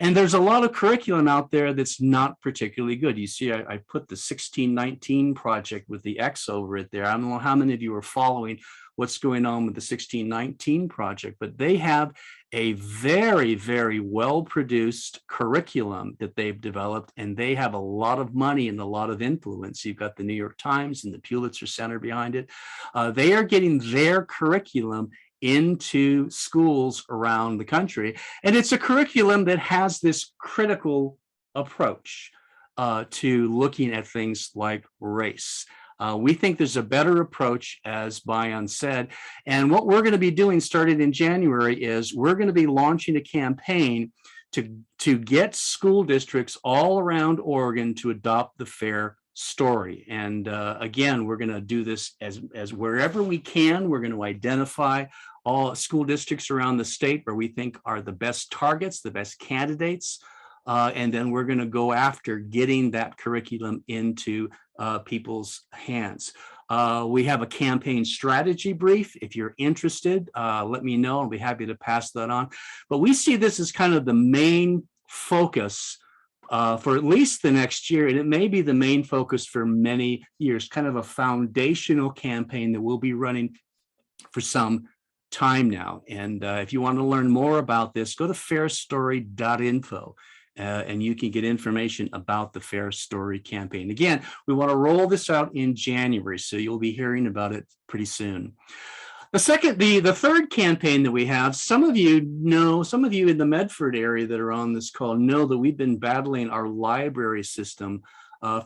And there's a lot of curriculum out there that's not particularly good. You see, I put the 1619 project with the X over it there. I don't know how many of you are following what's going on with the 1619 project, but they have a very, very well-produced curriculum that they've developed, and they have a lot of money and a lot of influence. You've got the New York Times and the Pulitzer Center behind it. They are getting their curriculum into schools around the country, and it's a curriculum that has this critical approach to looking at things like race. We think there's a better approach, as Bion said, and what we're going to be doing starting in January is we're going to be launching a campaign to get school districts all around Oregon to adopt the FAIR story. And again, we're going to do this as wherever we can. We're going to identify all school districts around the state where we think are the best targets, the best candidates, and then we're going to go after getting that curriculum into people's hands. We have a campaign strategy brief. If you're interested, let me know. I'll be happy to pass that on. But we see this as kind of the main focus for at least the next year, and it may be the main focus for many years, kind of a foundational campaign that we'll be running for some time now. And if you want to learn more about this, go to fairstory.info. And you can get information about the FAIR Story campaign. Again, we want to roll this out in January, so you'll be hearing about it pretty soon. The third campaign that we have, some of you in the Medford area that are on this call know that we've been battling our library system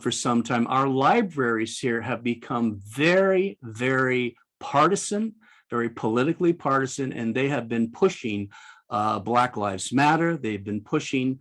for some time. Our libraries here have become very, very partisan. very politically partisan, and they have been pushing Black Lives Matter. They've been pushing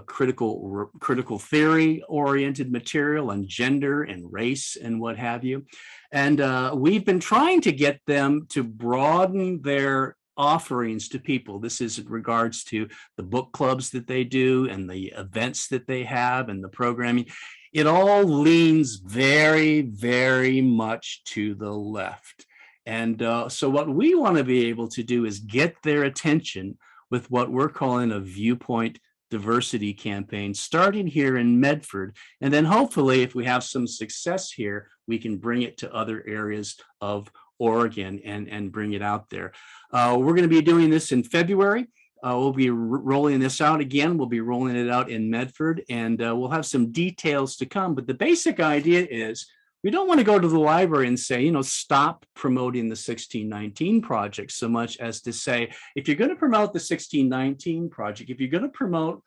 critical theory oriented material on gender and race and what have you. And we've been trying to get them to broaden their offerings to people. This is in regards to the book clubs that they do and the events that they have and the programming. It all leans very, very much to the left. And so what we want to be able to do is get their attention with what we're calling a viewpoint diversity campaign, starting here in Medford. And then hopefully, if we have some success here, we can bring it to other areas of Oregon and bring it out there. We're going to be doing this in February. We'll be rolling this out again. We'll be rolling it out in Medford, and we'll have some details to come. But the basic idea is we don't want to go to the library and say, you know, stop promoting the 1619 project so much as to say, if you're going to promote the 1619 project, if you're going to promote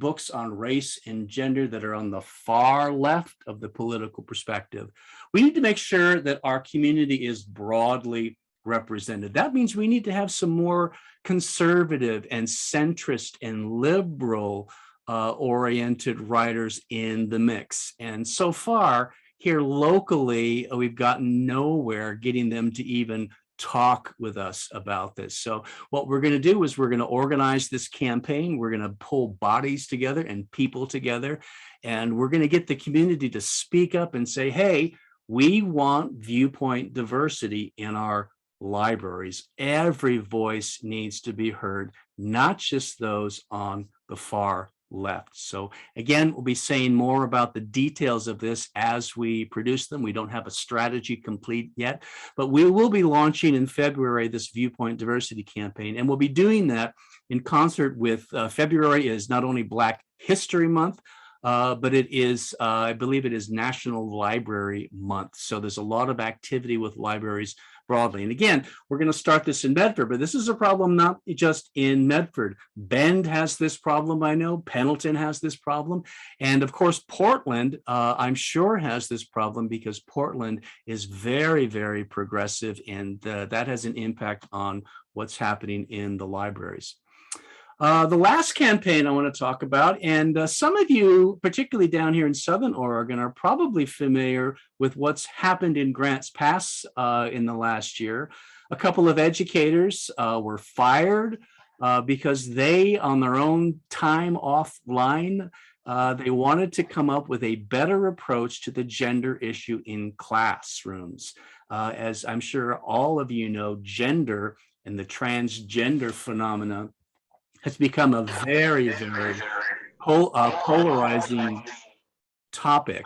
books on race and gender that are on the far left of the political perspective, we need to make sure that our community is broadly represented. That means we need to have some more conservative and centrist and liberal oriented writers in the mix. And so far, here locally, we've gotten nowhere getting them to even talk with us about this. So what we're going to do is we're going to organize this campaign. We're going to pull bodies together and people together, and we're going to get the community to speak up and say, hey, we want viewpoint diversity in our libraries. Every voice needs to be heard, not just those on the far left. So again, we'll be saying more about the details of this as we produce them. We don't have a strategy complete yet, but we will be launching in February this viewpoint diversity campaign, and we'll be doing that in concert with February is not only Black History Month, but it is, I believe it is National Library Month. So there's a lot of activity with libraries broadly. And again, we're going to start this in Medford, but this is a problem not just in Medford. Bend has this problem, I know. Pendleton has this problem. And of course, Portland, I'm sure has this problem because Portland is very, very progressive, and that has an impact on what's happening in the libraries. The last campaign I want to talk about, and some of you, particularly down here in Southern Oregon, are probably familiar with what's happened in Grants Pass in the last year. A couple of educators were fired because they, on their own time offline, they wanted to come up with a better approach to the gender issue in classrooms. As I'm sure all of you know, gender and the transgender phenomena has become a very, very polarizing topic.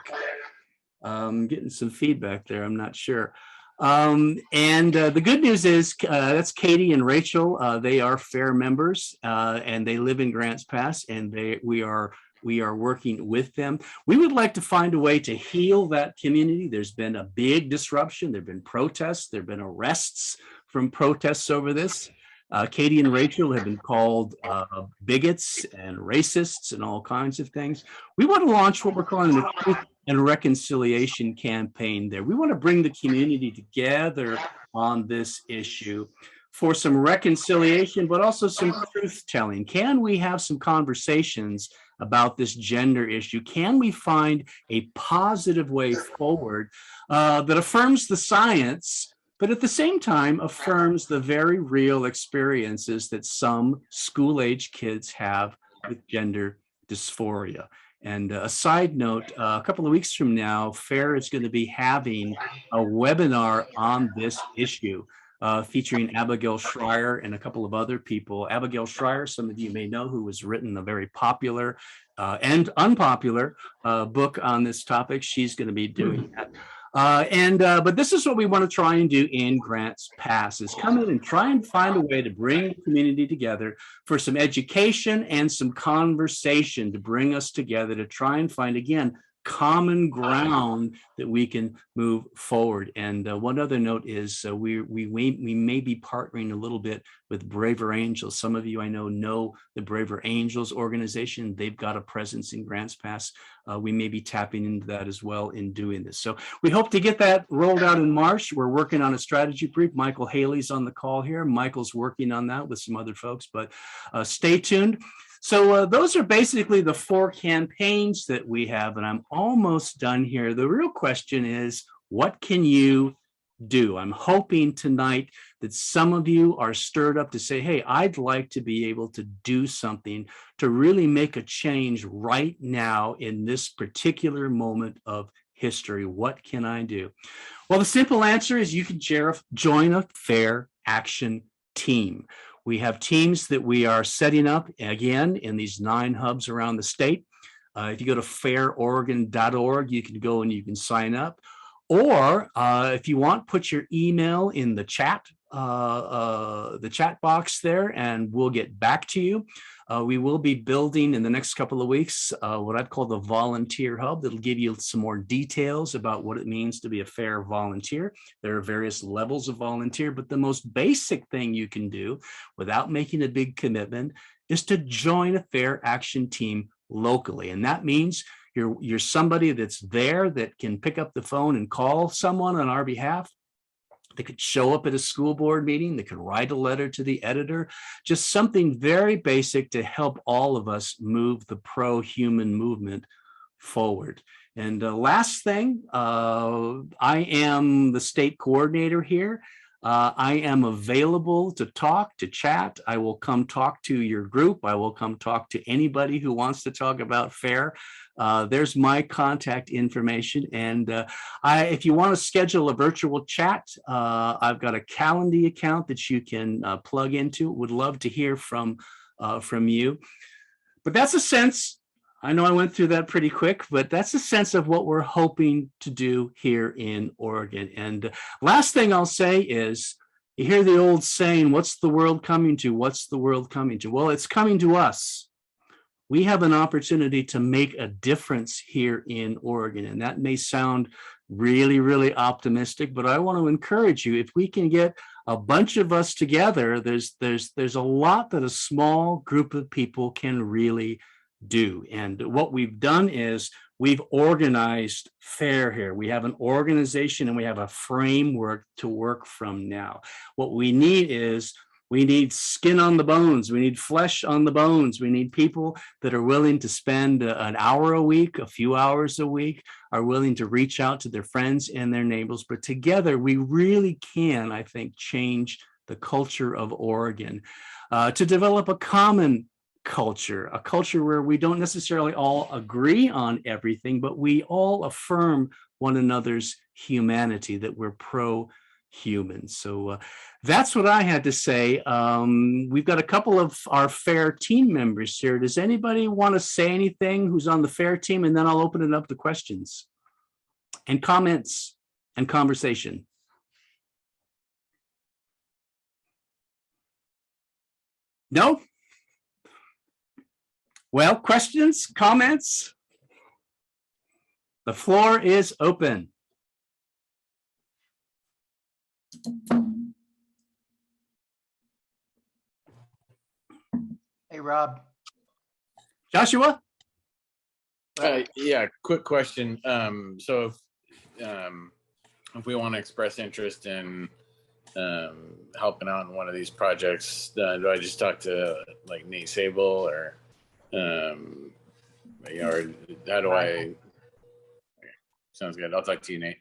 Getting some feedback there, I'm not sure. The good news is that's Katie and Rachel. They are FAIR members, and they live in Grants Pass, and we are working with them. We would like to find a way to heal that community. There's been a big disruption. There have been protests. There have been arrests from protests over this. Katie and Rachel have been called bigots and racists and all kinds of things. We want to launch what we're calling the Truth and Reconciliation campaign there. We want to bring the community together on this issue for some reconciliation, but also some truth telling. Can we have some conversations about this gender issue? Can we find a positive way forward that affirms the science, but at the same time affirms the very real experiences that some school-age kids have with gender dysphoria? And a side note, a couple of weeks from now, FAIR is going to be having a webinar on this issue featuring Abigail Schreier and a couple of other people. Abigail Schreier, some of you may know, who has written a very popular and unpopular book on this topic. She's going to be doing that. But this is what we want to try and do in Grants Pass, is come in and try and find a way to bring the community together for some education and some conversation to bring us together to try and find, again, common ground that we can move forward. And one other note is we may be partnering a little bit with Braver Angels. Some of you I know the Braver Angels organization. They've got a presence in Grants Pass. We may be tapping into that as well in doing this. So we hope to get that rolled out in March. We're working on a strategy brief. Michael Haley's on the call here. Michael's working on that with some other folks, but stay tuned. So those are basically the 4 campaigns that we have, and I'm almost done here. The real question is, what can you do? I'm hoping tonight that some of you are stirred up to say, hey, I'd like to be able to do something to really make a change right now in this particular moment of history. What can I do? Well, the simple answer is you can join a FAIR Action team. We have teams that we are setting up, again, in these 9 hubs around the state. If you go to fairoregon.org, you can go and you can sign up. Or if you want, put your email in the chat box there, and we'll get back to you. We will be building in the next couple of weeks what I'd call the volunteer hub that'll give you some more details about what it means to be a FAIR volunteer. There are various levels of volunteer, but the most basic thing you can do without making a big commitment is to join a FAIR Action team locally. And that means you're somebody that's there that can pick up the phone and call someone on our behalf. They could show up at a school board meeting. They could write a letter to the editor, just something very basic to help all of us move the pro-human movement forward. And last thing, I am the state coordinator here. I am available to talk, to chat. I will come talk to your group. I will come talk to anybody who wants to talk about FAIR. There's my contact information. And if you want to schedule a virtual chat, I've got a Calendly account that you can plug into. Would love to hear from you. But that's a sense. I know I went through that pretty quick, but that's a sense of what we're hoping to do here in Oregon. And last thing I'll say is, you hear the old saying, what's the world coming to? What's the world coming to? Well, it's coming to us. We have an opportunity to make a difference here in Oregon. And that may sound really, really optimistic, but I want to encourage you, if we can get a bunch of us together, there's a lot that a small group of people can really do. And what we've done is we've organized FAIR here. We have an organization and we have a framework to work from now. What we need skin on the bones. We need flesh on the bones. We need people that are willing to spend an hour a week, a few hours a week, are willing to reach out to their friends and their neighbors. But together we really can, I think, change the culture of Oregon to develop a common culture, a culture where we don't necessarily all agree on everything, but we all affirm one another's humanity, that we're pro-human. So that's what I had to say. We've got a couple of our FAIR team members here. Does anybody want to say anything who's on the FAIR team? And then I'll open it up to questions and comments and conversation. No? Well, questions, comments? The floor is open. Hey, Rob. Joshua? Yeah, quick question. So if we want to express interest in helping out in one of these projects, do I just talk to like Nate Sable or or how do I? Okay. Sounds good. I'll talk to you, Nate.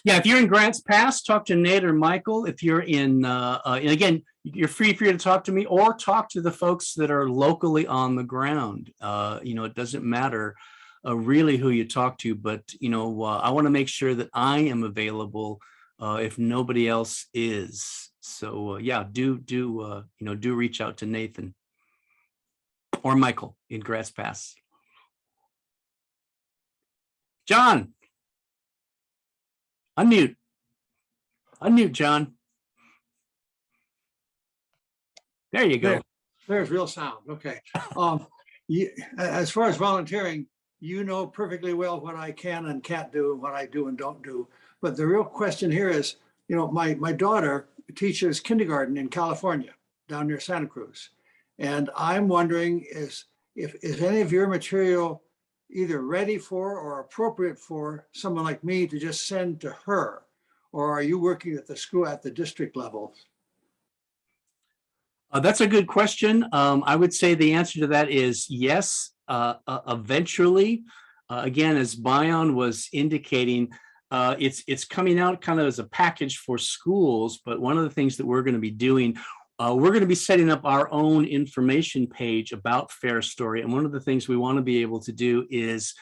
Yeah, if you're in Grants Pass, talk to Nate or Michael. If you're in, and again, you're free to talk to me or talk to the folks that are locally on the ground. It doesn't matter really who you talk to, but I want to make sure that I am available if nobody else is. So yeah, do reach out to Nathan or Michael in Grants Pass. John. Unmute, John. There you go. There's real sound. Okay. As far as volunteering, you know perfectly well what I can and can't do and what I do and don't do. But the real question here is, you know, my daughter teaches kindergarten in California, down near Santa Cruz. And I'm wondering is any of your material either ready for or appropriate for someone like me to just send to her? Or are you working at the school at the district level? That's a good question. I would say the answer to that is yes, eventually. Again, as Bion was indicating, it's coming out kind of as a package for schools, but one of the things that we're going to be doing, we're going to be setting up our own information page about FAIR Story. And one of the things we want to be able to do is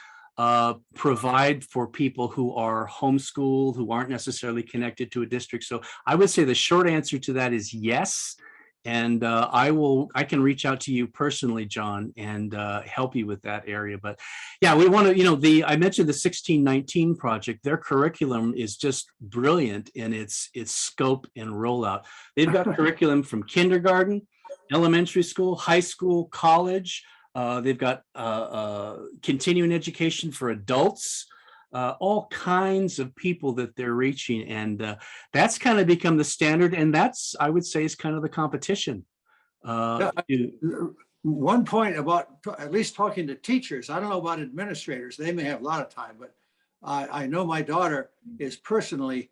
provide for people who are homeschooled, who aren't necessarily connected to a district. So I would say the short answer to that is yes. And I can reach out to you personally, John, and help you with that area. But yeah, we want to, you know, I mentioned the 1619 project. Their curriculum is just brilliant in its scope and rollout. They've got curriculum from kindergarten, elementary school, high school, college. They've got continuing education for adults. All kinds of people that they're reaching, and that's kind of become the standard, and that's, I would say, is kind of the competition. One point about at least talking to teachers, I don't know about administrators, they may have a lot of time, but I know my daughter is personally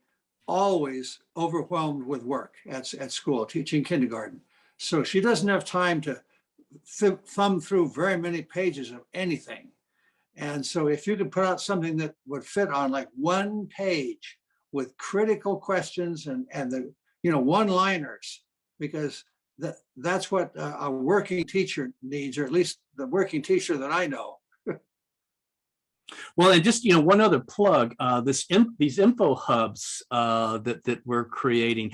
always overwhelmed with work at school, teaching kindergarten. So she doesn't have time to thumb through very many pages of anything. And so if you could put out something that would fit on like one page with critical questions and the, you know, one-liners, because that's what a working teacher needs, or at least the working teacher that I know. Well, and just, you know, one other plug, these info hubs that we're creating.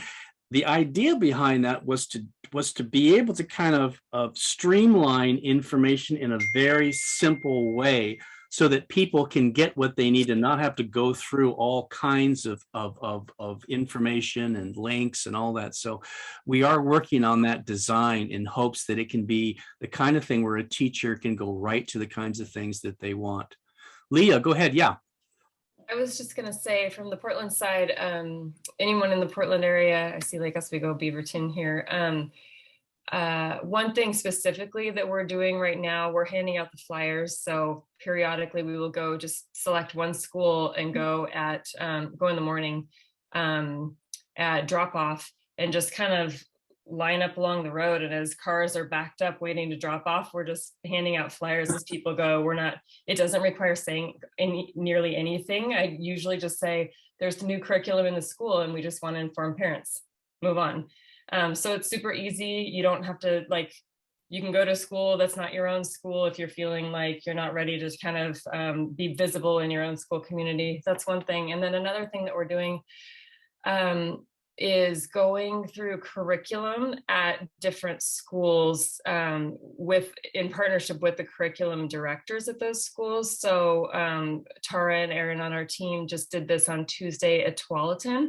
The idea behind that was to be able to kind of streamline information in a very simple way so that people can get what they need and not have to go through all kinds of information and links and all that. So we are working on that design in hopes that it can be the kind of thing where a teacher can go right to the kinds of things that they want. Leah, go ahead. Yeah. I was just going to say, from the Portland side, anyone in the Portland area, I see Lake Oswego, Beaverton here. One thing specifically that we're doing right now, we're handing out the flyers. So periodically we will go just select one school and go in the morning at drop off and just kind of line up along the road. And as cars are backed up waiting to drop off, we're just handing out flyers as people go. It doesn't require saying nearly anything. I usually just say, there's the new curriculum in the school and we just want to inform parents, move on. So it's super easy. You don't have to, you can go to a school that's not your own school if you're feeling like you're not ready to kind of be visible in your own school community. That's one thing. And then another thing that we're doing is going through curriculum at different schools in partnership with the curriculum directors at those schools. So Tara and Aaron on our team just did this on Tuesday at Tualatin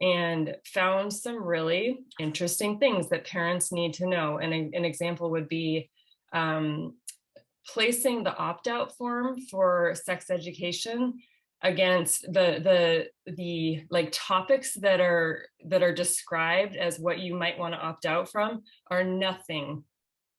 and found some really interesting things that parents need to know. And an example would be placing the opt-out form for sex education against the topics that are described as what you might want to opt out from are nothing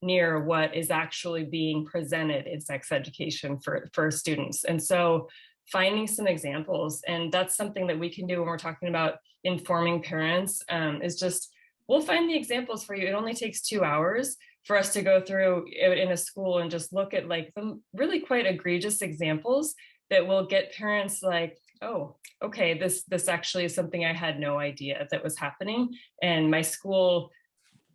near what is actually being presented in sex education for students. And so finding some examples, and that's something that we can do when we're talking about informing parents, is just, we'll find the examples for you. It only takes 2 hours for us to go through in a school and just look at some really quite egregious examples that will get parents like, oh, okay, this actually is something I had no idea that was happening. And my school,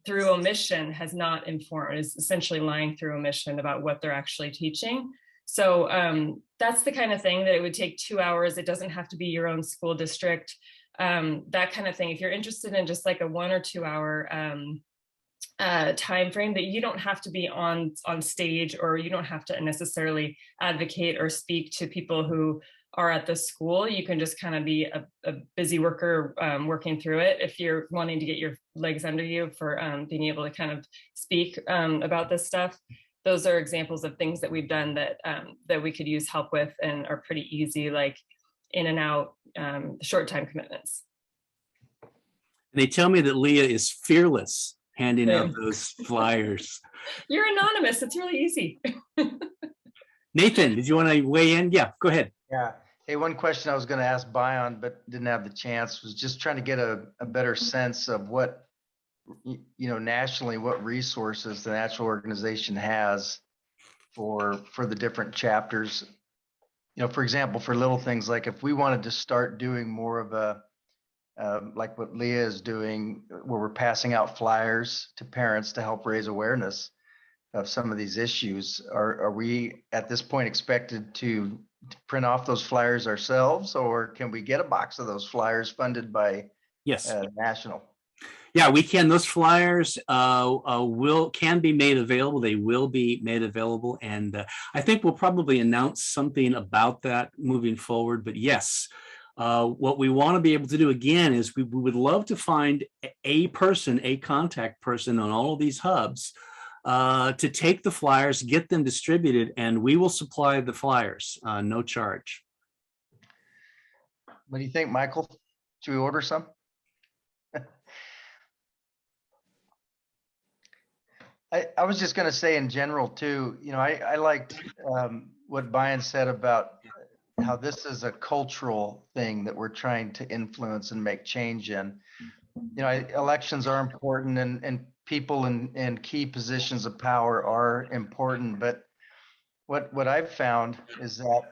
through omission, has not informed, is essentially lying through omission about what they're actually teaching. So that's the kind of thing that it would take 2 hours. It doesn't have to be your own school district, that kind of thing. If you're interested in just like a 1 or 2 hour time frame, that you don't have to be on stage, or you don't have to necessarily advocate or speak to people who are at the school. You can just kind of be a busy worker working through it if you're wanting to get your legs under you for being able to kind of speak about this stuff. those are examples of things that we've done that that we could use help with and are pretty easy, like in and out, short time commitments. They tell me that Leah is fearless handing out those flyers. You're anonymous. It's really easy. Nathan, did you want to weigh in? Yeah, go ahead. Yeah. Hey, one question I was going to ask Bion, but didn't have the chance, was just trying to get a better sense of what, nationally, what resources the Natural Organization has for the different chapters. For example, for little things like if we wanted to start doing more of a, like what Leah is doing, where we're passing out flyers to parents to help raise awareness of some of these issues, are we at this point expected to print off those flyers ourselves, or can we get a box of those flyers funded by national? Yeah, we can. Those flyers can be made available. They will be made available, and I think we'll probably announce something about that moving forward. But yes, what we want to be able to do again is we would love to find a contact person on all of these hubs to take the flyers, get them distributed, and we will supply the flyers, no charge. What do you think, Michael? Should we order some? I was just going to say in general too, I liked what Bion said about how this is a cultural thing that we're trying to influence and make change in. Elections are important, and people in key positions of power are important. But what I've found is that,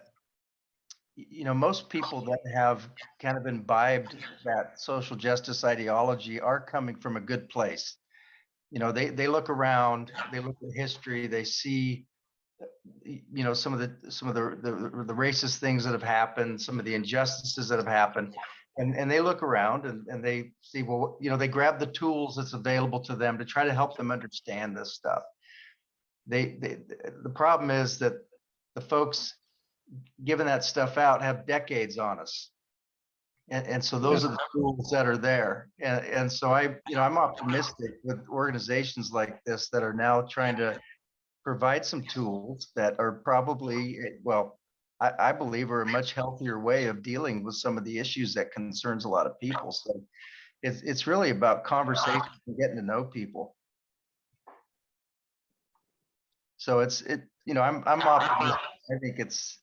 most people that have kind of imbibed that social justice ideology are coming from a good place. They look around, they look at history, they see, some of the racist things that have happened, some of the injustices that have happened, and they look around and they see, well, they grab the tools that's available to them to try to help them understand this stuff. The problem is that the folks giving that stuff out have decades on us. And so those are the tools that are there. And so I'm optimistic with organizations like this that are now trying to provide some tools that are probably, well, I believe are a much healthier way of dealing with some of the issues that concerns a lot of people. So it's really about conversation and getting to know people. So I'm optimistic. I think it's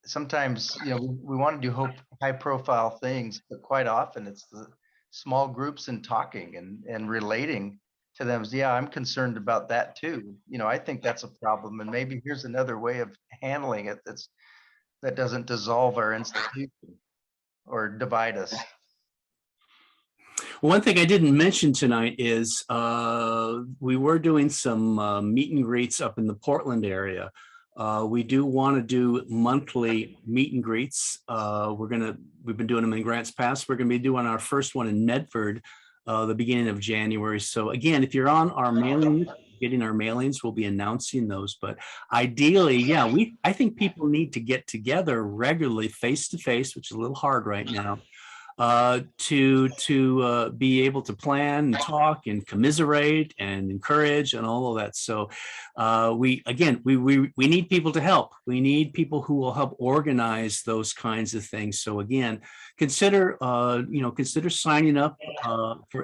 sometimes, we want to do high profile things, but quite often it's the small groups and talking and relating to them. Yeah, I'm concerned about that too. I think that's a problem, and maybe here's another way of handling it that doesn't dissolve our institution or divide us. One thing I didn't mention tonight is we were doing some meet and greets up in the Portland area. We do want to do monthly meet and greets. We've been doing them in Grants Pass. We're going to be doing our first one in Medford the beginning of January. So again, if you're on our mailing, getting our mailings, we'll be announcing those. But ideally, yeah, I think people need to get together regularly, face to face, which is a little hard right now, to be able to plan and talk and commiserate and encourage and all of that. So we need people to help. We need people who will help organize those kinds of things. So again, consider signing up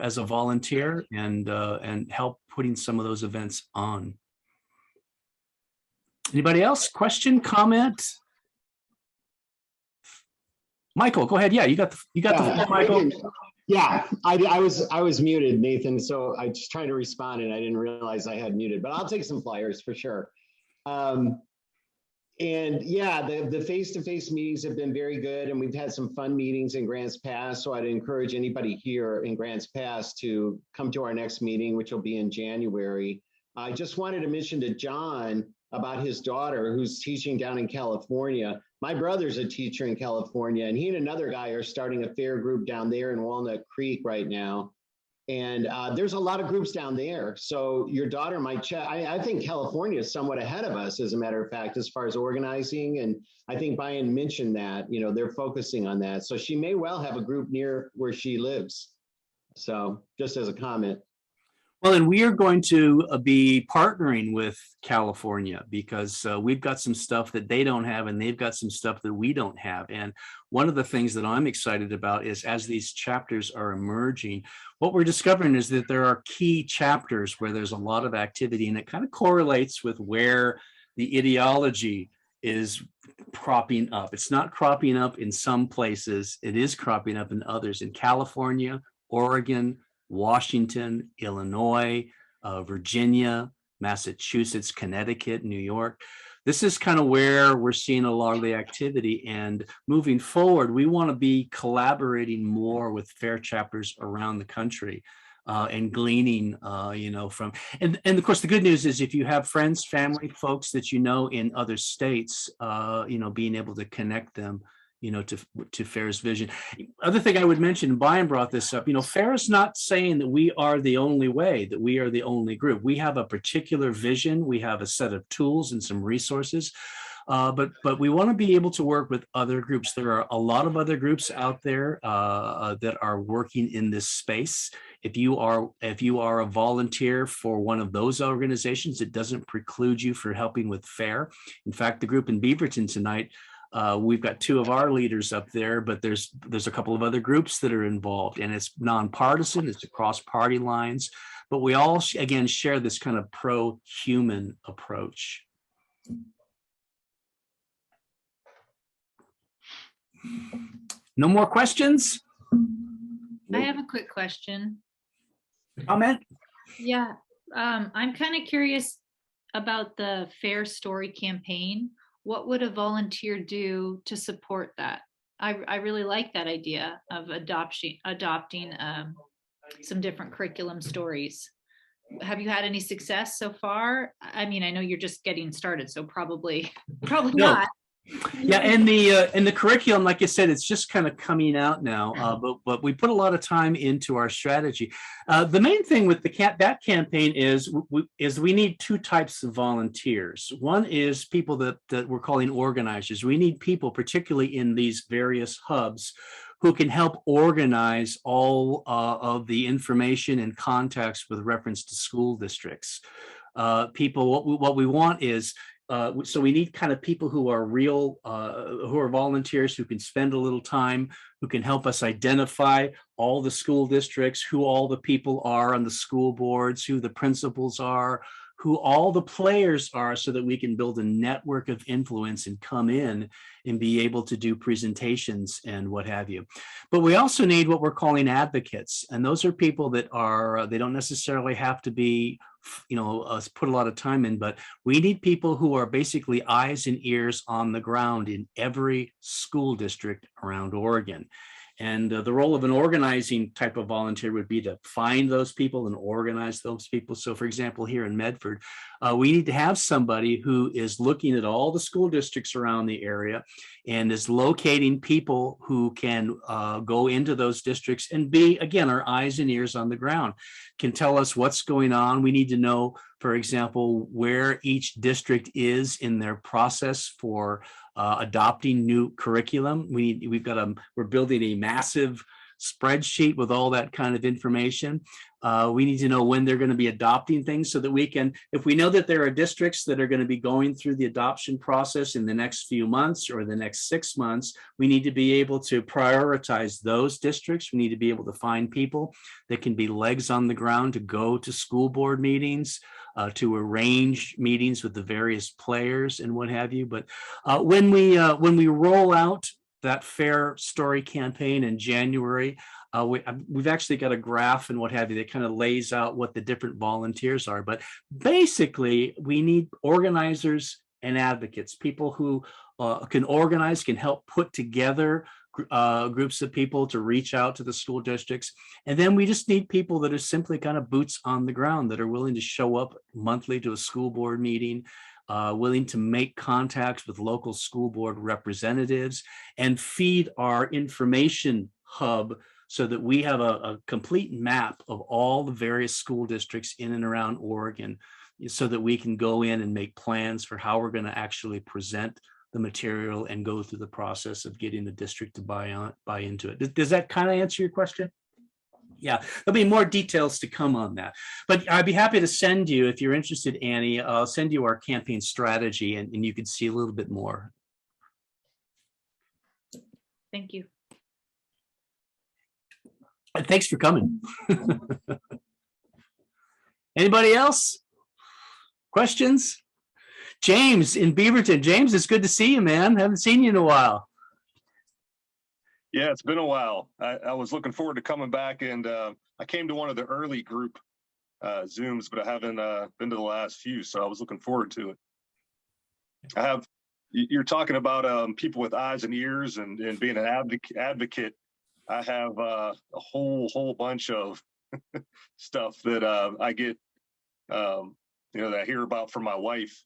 as a volunteer and help putting some of those events on. Anybody else? Question, comment? Michael, go ahead. Yeah, you got the floor, Michael. Yeah, I was muted, Nathan. So I just trying to respond and I didn't realize I had muted, but I'll take some flyers for sure. And yeah, the face-to-face meetings have been very good, and we've had some fun meetings in Grants Pass. So I'd encourage anybody here in Grants Pass to come to our next meeting, which will be in January. I just wanted to mention to John about his daughter who's teaching down in California. My brother's a teacher in California, and he and another guy are starting a FAIR group down there in Walnut Creek right now. And there's a lot of groups down there. So your daughter might check. I think California is somewhat ahead of us, as a matter of fact, as far as organizing. And I think Bion mentioned that, they're focusing on that. So she may well have a group near where she lives. So just as a comment. Well, and we are going to be partnering with California because we've got some stuff that they don't have and they've got some stuff that we don't have. And one of the things that I'm excited about is as these chapters are emerging, what we're discovering is that there are key chapters where there's a lot of activity, and it kind of correlates with where the ideology is cropping up. It's not cropping up in some places, it is cropping up in others. In California, Oregon, Washington, Illinois, Virginia, Massachusetts, Connecticut, New York. This is kind of where we're seeing a lot of the activity. And moving forward, we want to be collaborating more with FAIR chapters around the country and gleaning, from, and of course, the good news is if you have friends, family, folks that you know in other states, being able to connect them to FAIR's vision. Other thing I would mention, Bion brought this up, FAIR is not saying that we are the only way, that we are the only group. We have a particular vision. We have a set of tools and some resources, but we want to be able to work with other groups. There are a lot of other groups out there that are working in this space. If you are a volunteer for one of those organizations, it doesn't preclude you for helping with FAIR. In fact, the group in Beaverton tonight, we've got two of our leaders up there, but there's a couple of other groups that are involved, and it's nonpartisan, it's across party lines, but we all, again, share this kind of pro-human approach. No more questions? I have a quick question. Comment? Yeah, I'm kind of curious about the FAIR Story campaign. What would a volunteer do to support that? I really like that idea of adopting some different curriculum stories. Have you had any success so far? I mean, I know you're just getting started, so probably No. not. Yeah, and the curriculum, like I said, it's just kind of coming out now, but we put a lot of time into our strategy. The main thing with that campaign is we need two types of volunteers. One is people that we're calling organizers. We need people, particularly in these various hubs, who can help organize all of the information and contacts with reference to school districts. What we want is, so we need kind of people who are who are volunteers, who can spend a little time, who can help us identify all the school districts, who all the people are on the school boards, who the principals are, who all the players are, so that we can build a network of influence and come in and be able to do presentations and what have you. But we also need what we're calling advocates. And those are people that are, they don't necessarily have to be, put a lot of time in, but we need people who are basically eyes and ears on the ground in every school district around Oregon. And the role of an organizing type of volunteer would be to find those people and organize those people. So for example, here in Medford, we need to have somebody who is looking at all the school districts around the area and is locating people who can go into those districts and be, again, our eyes and ears on the ground, can tell us what's going on. We need to know, for example, where each district is in their process for adopting new curriculum. We're building a massive spreadsheet with all that kind of information. We need to know when they're going to be adopting things so that we can, if we know that there are districts that are going to be going through the adoption process in the next few months or the next 6 months, we need to be able to prioritize those districts. We need to be able to find people that can be legs on the ground to go to school board meetings, to arrange meetings with the various players and what have you. But when we roll out that FAIR Story campaign in January, we've actually got a graph and what have you that kind of lays out what the different volunteers are. But basically, we need organizers and advocates, people who can organize, can help put together groups of people to reach out to the school districts. And then we just need people that are simply kind of boots on the ground, that are willing to show up monthly to a school board meeting, willing to make contacts with local school board representatives and feed our information hub so that we have a complete map of all the various school districts in and around Oregon, so that we can go in and make plans for how we're going to actually present the material and go through the process of getting the district to buy into it. Does that kind of answer your question? Yeah, there'll be more details to come on that. But I'd be happy to send you, if you're interested, Annie, I'll send you our campaign strategy and you can see a little bit more. Thank you. And thanks for coming. Anybody else? Questions? James in Beaverton. James, it's good to see you, man. Haven't seen you in a while. Yeah, it's been a while. I was looking forward to coming back, and I came to one of the early group Zooms, but I haven't been to the last few, so I was looking forward to it. You're talking about people with eyes and ears and being an advocate. I have a whole bunch of stuff that I get, that I hear about from my wife.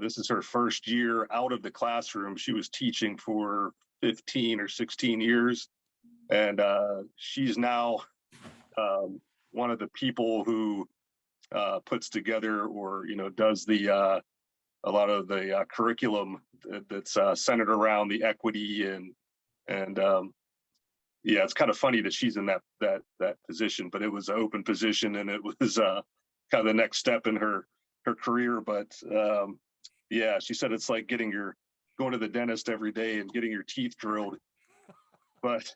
This is her first year out of the classroom. She was teaching for 15 or 16 years. And she's now one of the people who puts together or, does a lot of the curriculum that's centered around the equity and yeah, it's kind of funny that she's in that position, but it was an open position and it was kind of the next step in her career. But yeah, she said it's like going to the dentist every day and getting your teeth drilled. But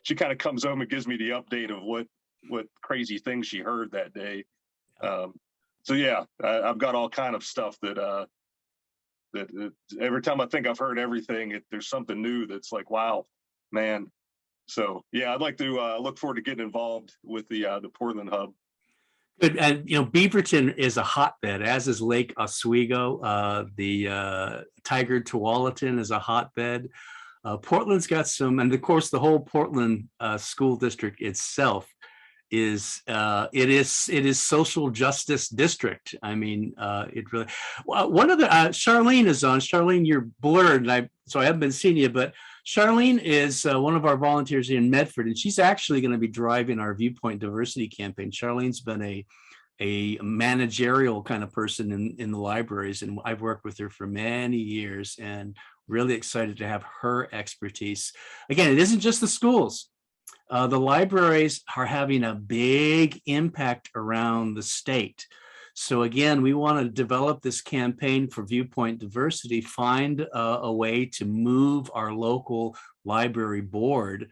she kind of comes home and gives me the update of what crazy things she heard that day. So yeah, I've got all kind of stuff that every time I think I've heard everything, there's something new that's like, wow, man. So yeah, I'd like to look forward to getting involved with the Portland hub. Good. And Beaverton is a hotbed, as is Lake Oswego. The Tiger Tualatin is a hotbed. Portland's got some, and of course the whole Portland school district itself is social justice district. I mean, it really. One of the Charlene is on. Charlene, you're blurred, and so I haven't been seeing you, but Charlene is one of our volunteers in Medford, and she's actually going to be driving our Viewpoint Diversity campaign. Charlene's been a managerial kind of person in the libraries, and I've worked with her for many years, and really excited to have her expertise. Again, it isn't just the schools. The libraries are having a big impact around the state. So again, we want to develop this campaign for Viewpoint Diversity, find a way to move our local library board,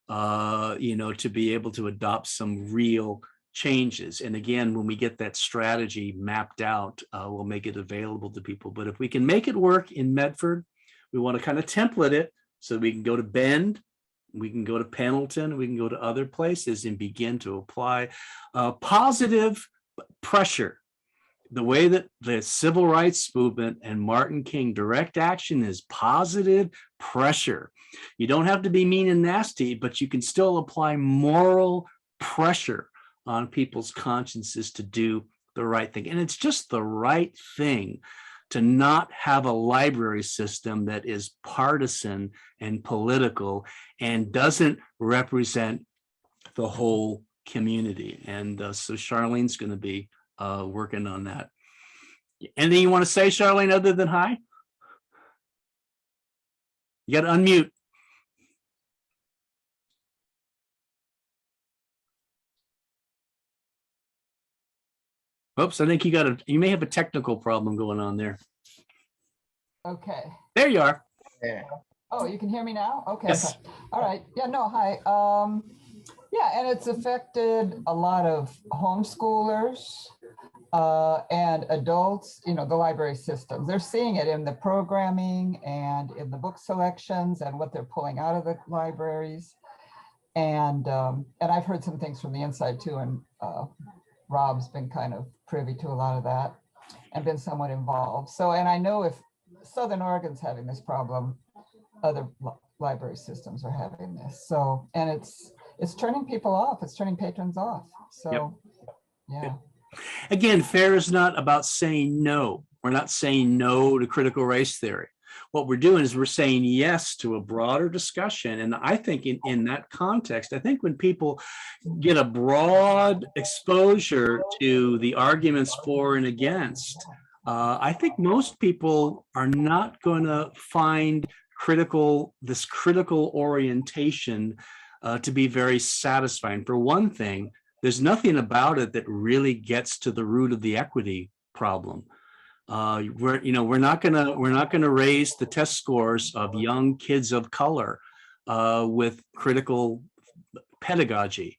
to be able to adopt some real changes. And again, when we get that strategy mapped out, we'll make it available to people. But if we can make it work in Medford, we want to kind of template it so we can go to Bend, we can go to Pendleton, we can go to other places and begin to apply positive pressure. The way that the civil rights movement and Martin King direct action is positive pressure. You don't have to be mean and nasty, but you can still apply moral pressure on people's consciences to do the right thing. And it's just the right thing to not have a library system that is partisan and political and doesn't represent the whole community. And so Charlene's going to be working on that. Anything you want to say, Charlene, other than hi? You got to unmute. Oops, I think you may have a technical problem going on there. Okay. There you are. Yeah. Oh, you can hear me now? Okay. Yes. All right. Yeah, no, hi. Yeah, and it's affected a lot of homeschoolers and adults, the library system. They're seeing it in the programming and in the book selections and what they're pulling out of the libraries. And I've heard some things from the inside too, and Rob's been kind of privy to a lot of that and been somewhat involved. So, and I know if Southern Oregon's having this problem, other library systems are having this. So, and it's turning people off. It's turning patrons off. So, yep. Yeah. Again, FAIR is not about saying no. We're not saying no to critical race theory. What we're doing is we're saying yes to a broader discussion. And I think in that context, I think when people get a broad exposure to the arguments for and against, I think most people are not going to find this critical orientation to be very satisfying. For one thing, there's nothing about it that really gets to the root of the equity problem. We're not gonna raise the test scores of young kids of color with critical pedagogy.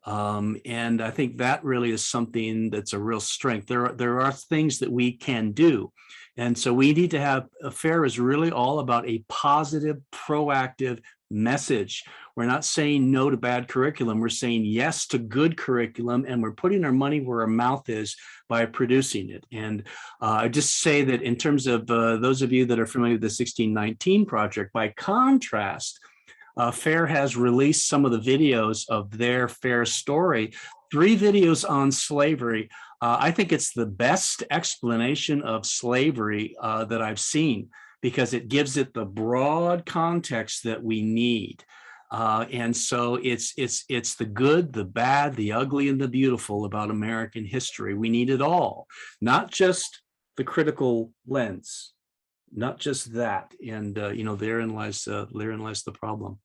And I think that really is something that's a real strength. There are things that we can do. And so we need to have, FAIR is really all about a positive, proactive message. We're not saying no to bad curriculum. We're saying yes to good curriculum, and we're putting our money where our mouth is by producing it. And I just say that in terms of those of you that are familiar with the 1619 project, by contrast, FAIR has released some of the videos of their FAIR story, 3 videos on slavery. I think it's the best explanation of slavery that I've seen, because it gives it the broad context that we need. And so it's the good, the bad, the ugly, and the beautiful about American history. We need it all, not just the critical lens, not just that. And therein lies the problem.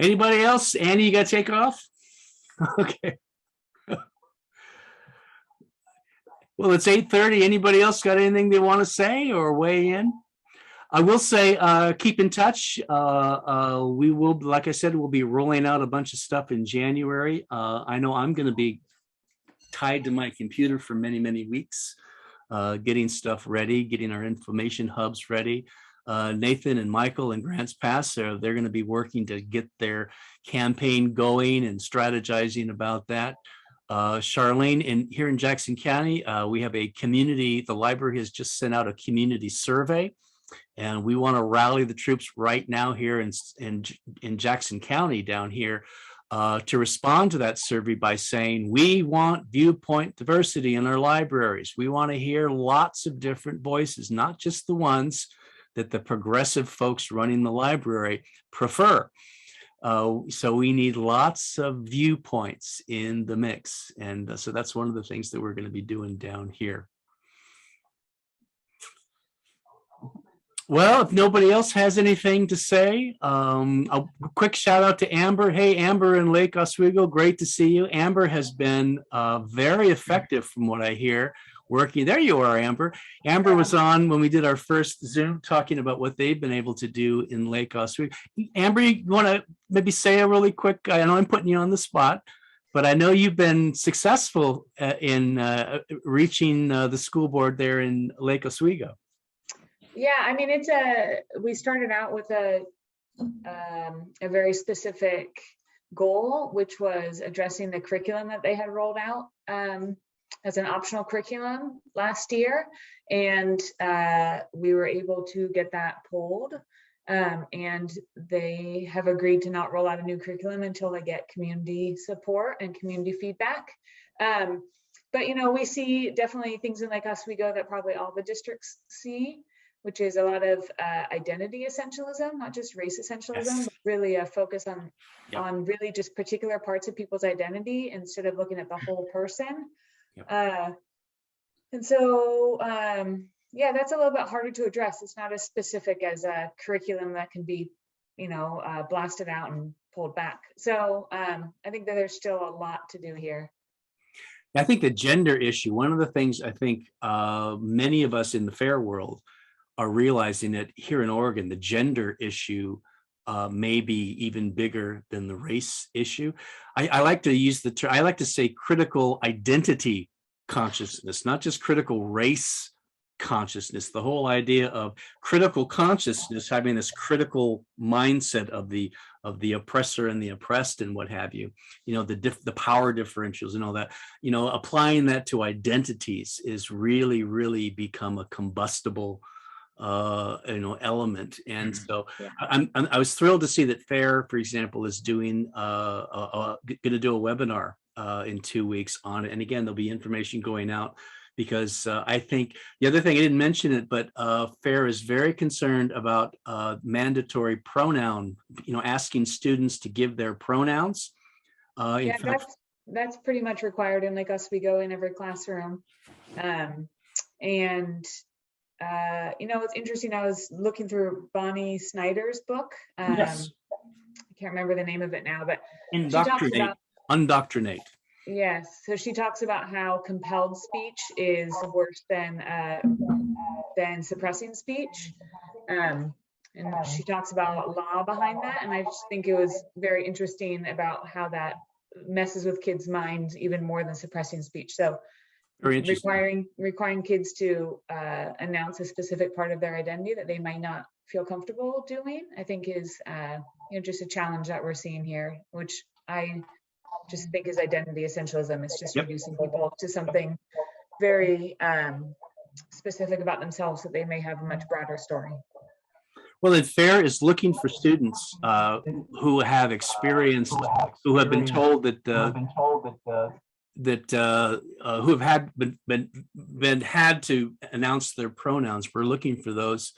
Anybody else? Andy, you got to take off? Okay. Well, it's 8:30. Anybody else got anything they want to say or weigh in? I will say, keep in touch. We will, like I said, we'll be rolling out a bunch of stuff in January. I know I'm going to be tied to my computer for many, many weeks, getting stuff ready, getting our information hubs ready. Nathan and Michael and Grants Pass, they're going to be working to get their campaign going and strategizing about that. Charlene, here in Jackson County, we have a community, the library has just sent out a community survey, and we want to rally the troops right now here in Jackson County down here to respond to that survey by saying, we want viewpoint diversity in our libraries. We want to hear lots of different voices, not just the ones that the progressive folks running the library prefer. So we need lots of viewpoints in the mix. And so that's one of the things that we're going to be doing down here. Well, if nobody else has anything to say, a quick shout out to Amber. Hey, Amber in Lake Oswego, great to see you. Amber has been very effective from what I hear. Working, there you are, Amber. Amber was on when we did our first Zoom talking about what they've been able to do in Lake Oswego. Amber, you want to maybe say a really quick, I know I'm putting you on the spot, but I know you've been successful in reaching the school board there in Lake Oswego. Yeah, I mean, we started out with a very specific goal, which was addressing the curriculum that they had rolled out as an optional curriculum last year. And we were able to get that pulled. And they have agreed to not roll out a new curriculum until they get community support and community feedback. But, we see definitely things in Lake Oswego that probably all the districts see, which is a lot of identity essentialism, not just race essentialism, yes, but really a focus on really just particular parts of people's identity instead of looking at the whole person. Yep. And so, yeah, that's a little bit harder to address. It's not as specific as a curriculum that can be, blasted out and pulled back. So I think that there's still a lot to do here. I think the gender issue, one of the things I think many of us in the FAIR world are realizing that here in Oregon, the gender issue may be even bigger than the race issue. I like to use the term, I like to say critical identity consciousness, not just critical race consciousness. The whole idea of critical consciousness, having this critical mindset of the oppressor and the oppressed and what have you, the power differentials and all that, applying that to identities is really, really become a combustible element. And so I was thrilled to see that FAIR, for example, is doing going to do a webinar in 2 weeks on it. And again, there'll be information going out, because I think the other thing, I didn't mention it, but FAIR is very concerned about mandatory pronoun, asking students to give their pronouns. Yeah, that's pretty much required in Lake Oswego in every classroom. And it's interesting. I was looking through Bonnie Snyder's book. Yes. I can't remember the name of it now, but Indoctrinate, undoctrinate. yes. So she talks about how compelled speech is worse than suppressing speech. And she talks about law behind that. And I just think it was very interesting about how that messes with kids' minds even more than suppressing speech. So Very interesting. requiring kids to announce a specific part of their identity that they might not feel comfortable doing, I think is just a challenge that we're seeing here, which I just think is identity essentialism. It's just reducing people to something very specific about themselves, that they may have a much broader story. Well, then FAIR is looking for students who have experienced, who have been told that who have had been had to announce their pronouns. We're looking for those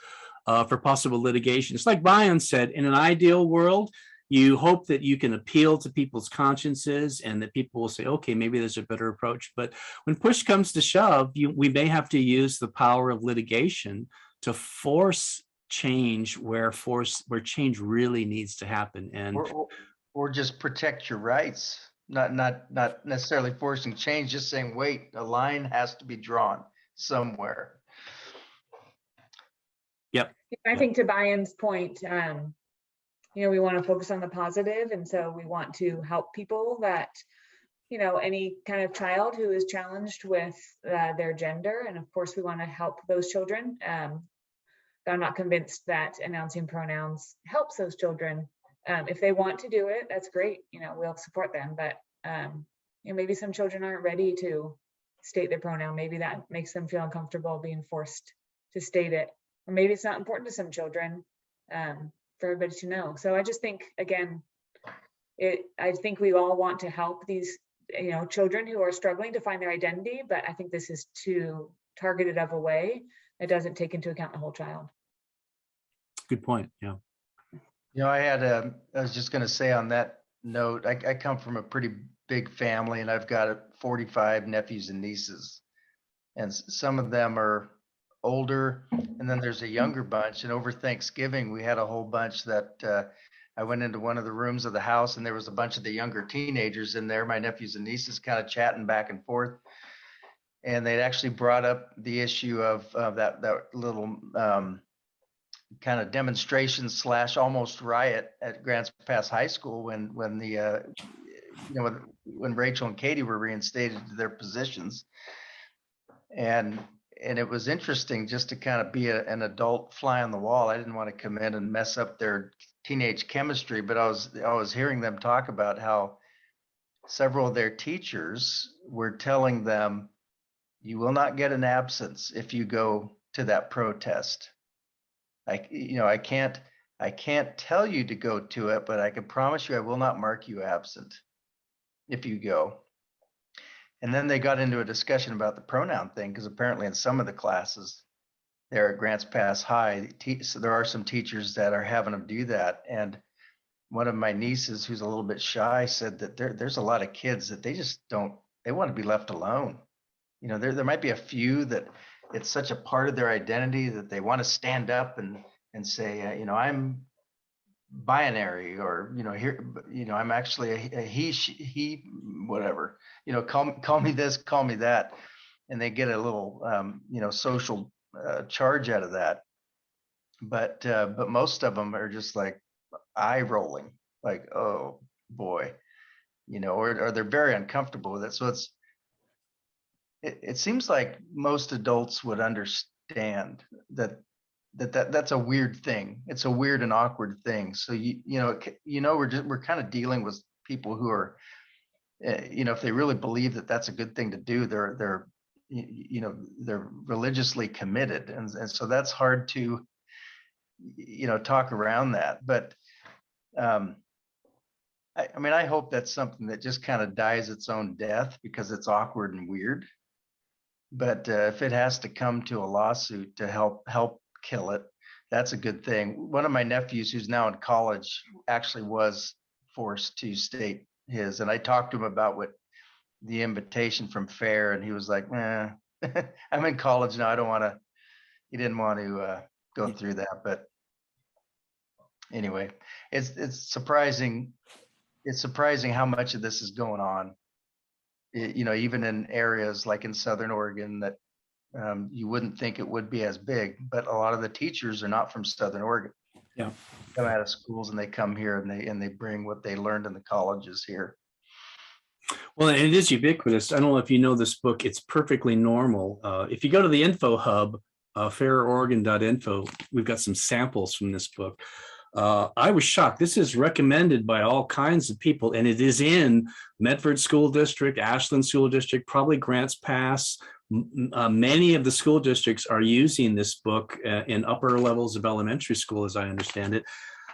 for possible litigation. It's like Bion said, in an ideal world, you hope that you can appeal to people's consciences and that people will say, okay, maybe there's a better approach. But when push comes to shove, we may have to use the power of litigation to force change where change really needs to happen. And or just protect your rights, not necessarily forcing change, just saying, wait, a line has to be drawn somewhere. Yep. I think to Bion's point, we want to focus on the positive, and so we want to help people that, any kind of child who is challenged with their gender, and of course we want to help those children. But I'm not convinced that announcing pronouns helps those children. If they want to do it, that's great. We'll support them. But maybe some children aren't ready to state their pronoun. Maybe that makes them feel uncomfortable being forced to state it. Or maybe it's not important to some children for everybody to know. So I just think, again, I think we all want to help these children who are struggling to find their identity. But I think this is too targeted of a way. It doesn't take into account the whole child. Good point. Yeah. I was just going to say on that note, I come from a pretty big family, and I've got 45 nephews and nieces, and some of them are older, and then there's a younger bunch. And over Thanksgiving, we had a whole bunch that I went into one of the rooms of the house, and there was a bunch of the younger teenagers in there, my nephews and nieces, kind of chatting back and forth. And they'd actually brought up the issue of that little kind of demonstration / almost riot at Grants Pass High School when Rachel and Katie were reinstated to their positions. And it was interesting just to kind of be an adult fly on the wall. I didn't want to come in and mess up their teenage chemistry, but I was hearing them talk about how several of their teachers were telling them, you will not get an absence if you go to that protest. I can't tell you to go to it, but I can promise you I will not mark you absent if you go. And then they got into a discussion about the pronoun thing, because apparently in some of the classes there at Grants Pass High, so there are some teachers that are having them do that. And one of my nieces, who's a little bit shy, said that there's a lot of kids that they want to be left alone. There might be a few that it's such a part of their identity that they want to stand up and say, I'm binary, or here, I'm actually a he, whatever. Call me this, call me that, and they get a little social charge out of that. But most of them are just like eye rolling, like, oh boy, or they're very uncomfortable with it. So it seems like most adults would understand that's a weird thing. It's a weird and awkward thing. So we're kind of dealing with people who are, if they really believe that that's a good thing to do, they're religiously committed, and so that's hard to talk around that. But I hope that's something that just kind of dies its own death because it's awkward and weird. But if it has to come to a lawsuit to help kill it, that's a good thing. One of my nephews, who's now in college, actually was forced to state his, and I talked to him about what the invitation from FAIR, and he was like, I'm in college now, I don't want to he didn't want to go through that. But anyway, it's surprising. It's surprising how much of this is going on. You know, even in areas like in Southern Oregon that you wouldn't think it would be as big, but a lot of the teachers are not from Southern Oregon. Yeah. Come out of schools and they come here and they bring what they learned in the colleges here. Well, and it is ubiquitous. I don't know if you know this book. It's perfectly normal. If you go to the info hub, fairoregon.info, we've got some samples from this book. I was shocked. This is recommended by all kinds of people, and it is in Medford School District, Ashland School District, probably Grants Pass. Many of the school districts are using this book in upper levels of elementary school, as I understand it.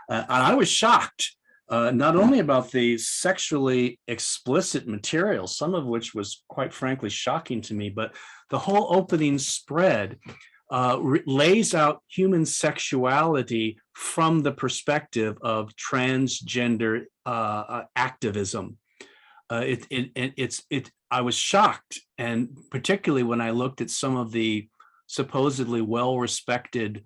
And I was shocked, not only about the sexually explicit material, some of which was quite frankly shocking to me, but the whole opening spread lays out human sexuality from the perspective of transgender activism. I was shocked, and particularly when I looked at some of the supposedly well-respected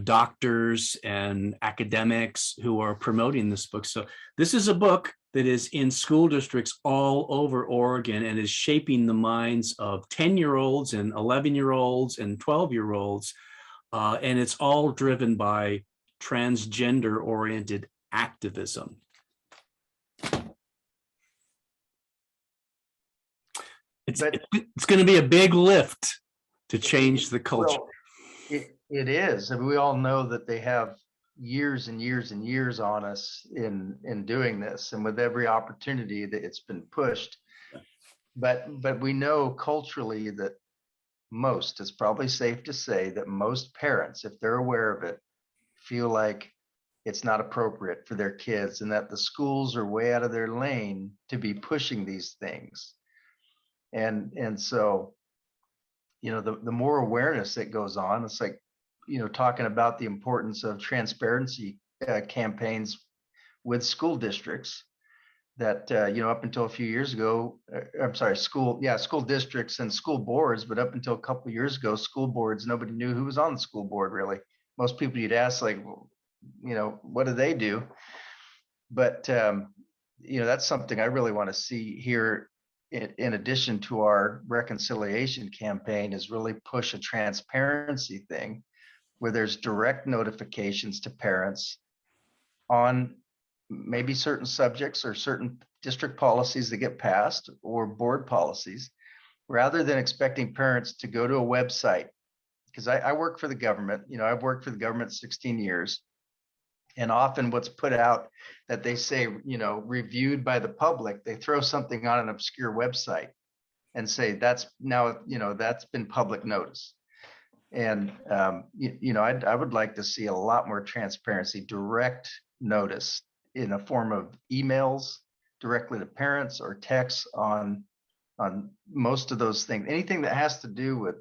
doctors and academics who are promoting this book. So this is a book that is in school districts all over Oregon and is shaping the minds of 10-year-olds and 11-year-olds and 12-year-olds. And it's all driven by transgender-oriented activism. It's going to be a big lift to change the culture. Well, it is. I mean, we all know that they have years and years and years on us in doing this, and with every opportunity that it's been pushed. But we know culturally that it's probably safe to say that most parents, if they're aware of it, feel like it's not appropriate for their kids, and that the schools are way out of their lane to be pushing these things. And so, you know, the more awareness that goes on, it's like, you know, talking about the importance of transparency campaigns with school districts that, you know, up until a few years ago, I'm sorry, school districts and school boards, but up until a couple of years ago, school boards, nobody knew who was on the school board, really. Most people you'd ask, like, well, you know, what do they do? But, you know, that's something I really want to see here in addition to our reconciliation campaign, is really push a transparency thing where there's direct notifications to parents on maybe certain subjects or certain district policies that get passed or board policies, rather than expecting parents to go to a website. Because I work for the government, you know, I've worked for the government 16 years. And often what's put out that they say, you know, reviewed by the public, they throw something on an obscure website and say that's now, you know, that's been public notice. And, you know, I would like to see a lot more transparency, direct notice in the form of emails directly to parents or texts on most of those things. Anything that has to do with,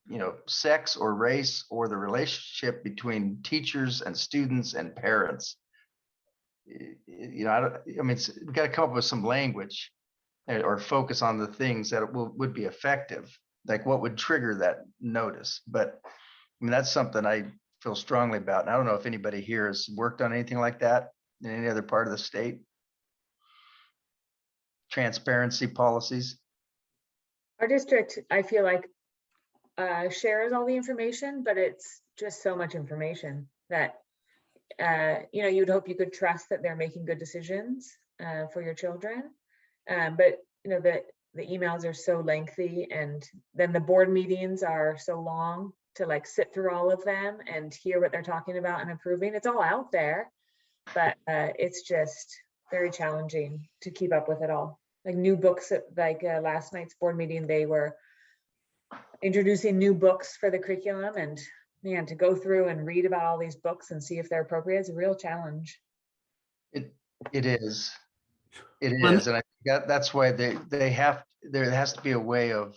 you know, sex or race or the relationship between teachers and students and parents. You know, I mean, we've got to come up with some language or focus on the things that would be effective, like what would trigger that notice. But I mean, that's something I feel strongly about. And I don't know if anybody here has worked on anything like that in any other part of the state. Transparency policies. Our district, I feel like, shares all the information, but it's just so much information that, you know, you'd hope you could trust that they're making good decisions for your children. But, you know, the emails are so lengthy, and then the board meetings are so long to like sit through all of them and hear what they're talking about and approving. It's all out there, but it's just very challenging to keep up with it all. Like new books, like last night's board meeting, they were introducing new books for the curriculum, and man, to go through and read about all these books and see if they're appropriate is a real challenge. It is, and I think that's why there has to be a way of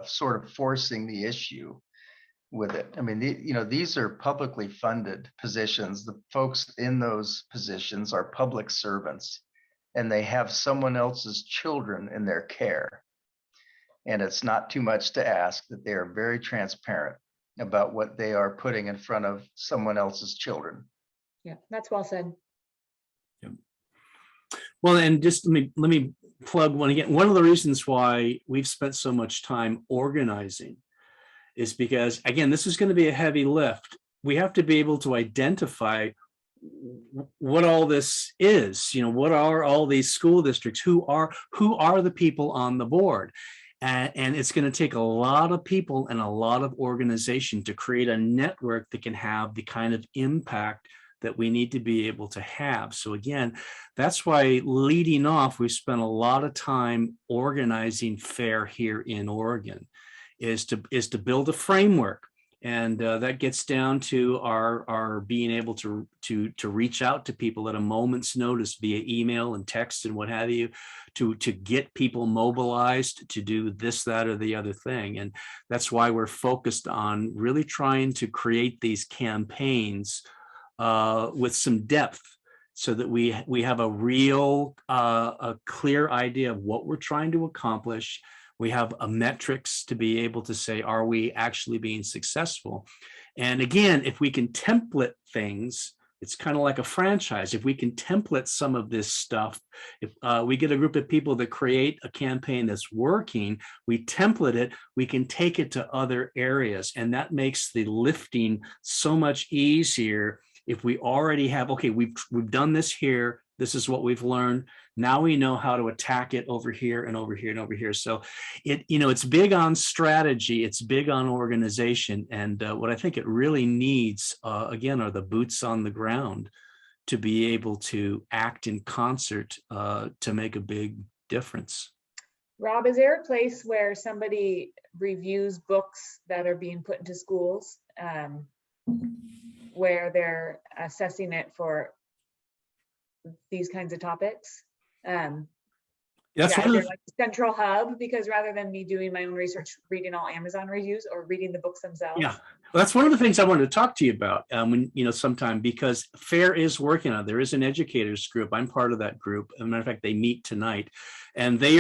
sort of forcing the issue with it. I mean, you know, these are publicly funded positions. The folks in those positions are public servants, and they have someone else's children in their care. And it's not too much to ask that they are very transparent about what they are putting in front of someone else's children. Yeah, that's well said. Well, and just let me plug one again. One of the reasons why we've spent so much time organizing is because, again, this is going to be a heavy lift. We have to be able to identify what all this is. You know, what are all these school districts? Who are the people on the board? And it's going to take a lot of people and a lot of organization to create a network that can have the kind of impact that we need to be able to have. So again, that's why leading off, we've spent a lot of time organizing FAIR here in Oregon, is to build a framework. And that gets down to our being able to reach out to people at a moment's notice via email and text and what have you, to get people mobilized to do this, that, or the other thing. And that's why we're focused on really trying to create these campaigns with some depth, so that we have a real a clear idea of what we're trying to accomplish. We have a metrics to be able to say, are we actually being successful? And again, if we can template things, it's kind of like a franchise. If we can template some of this stuff, if we get a group of people that create a campaign that's working, we template it, we can take it to other areas. And that makes the lifting so much easier. If we already have, okay, we've done this here, this is what we've learned. Now we know how to attack it over here and over here and over here. So it's big on strategy, it's big on organization. And what I think it really needs, again, are the boots on the ground to be able to act in concert to make a big difference. Rob, is there a place where somebody reviews books that are being put into schools, where they're assessing it for these kinds of topics? That's yeah, one is of there like a central hub? Because rather than me doing my own research, reading all Amazon reviews or reading the books themselves. Yeah, well, that's one of the things I wanted to talk to you about sometime, because FAIR is working on it. There is an educators group. I'm part of that group. As a matter of fact, they meet tonight, and they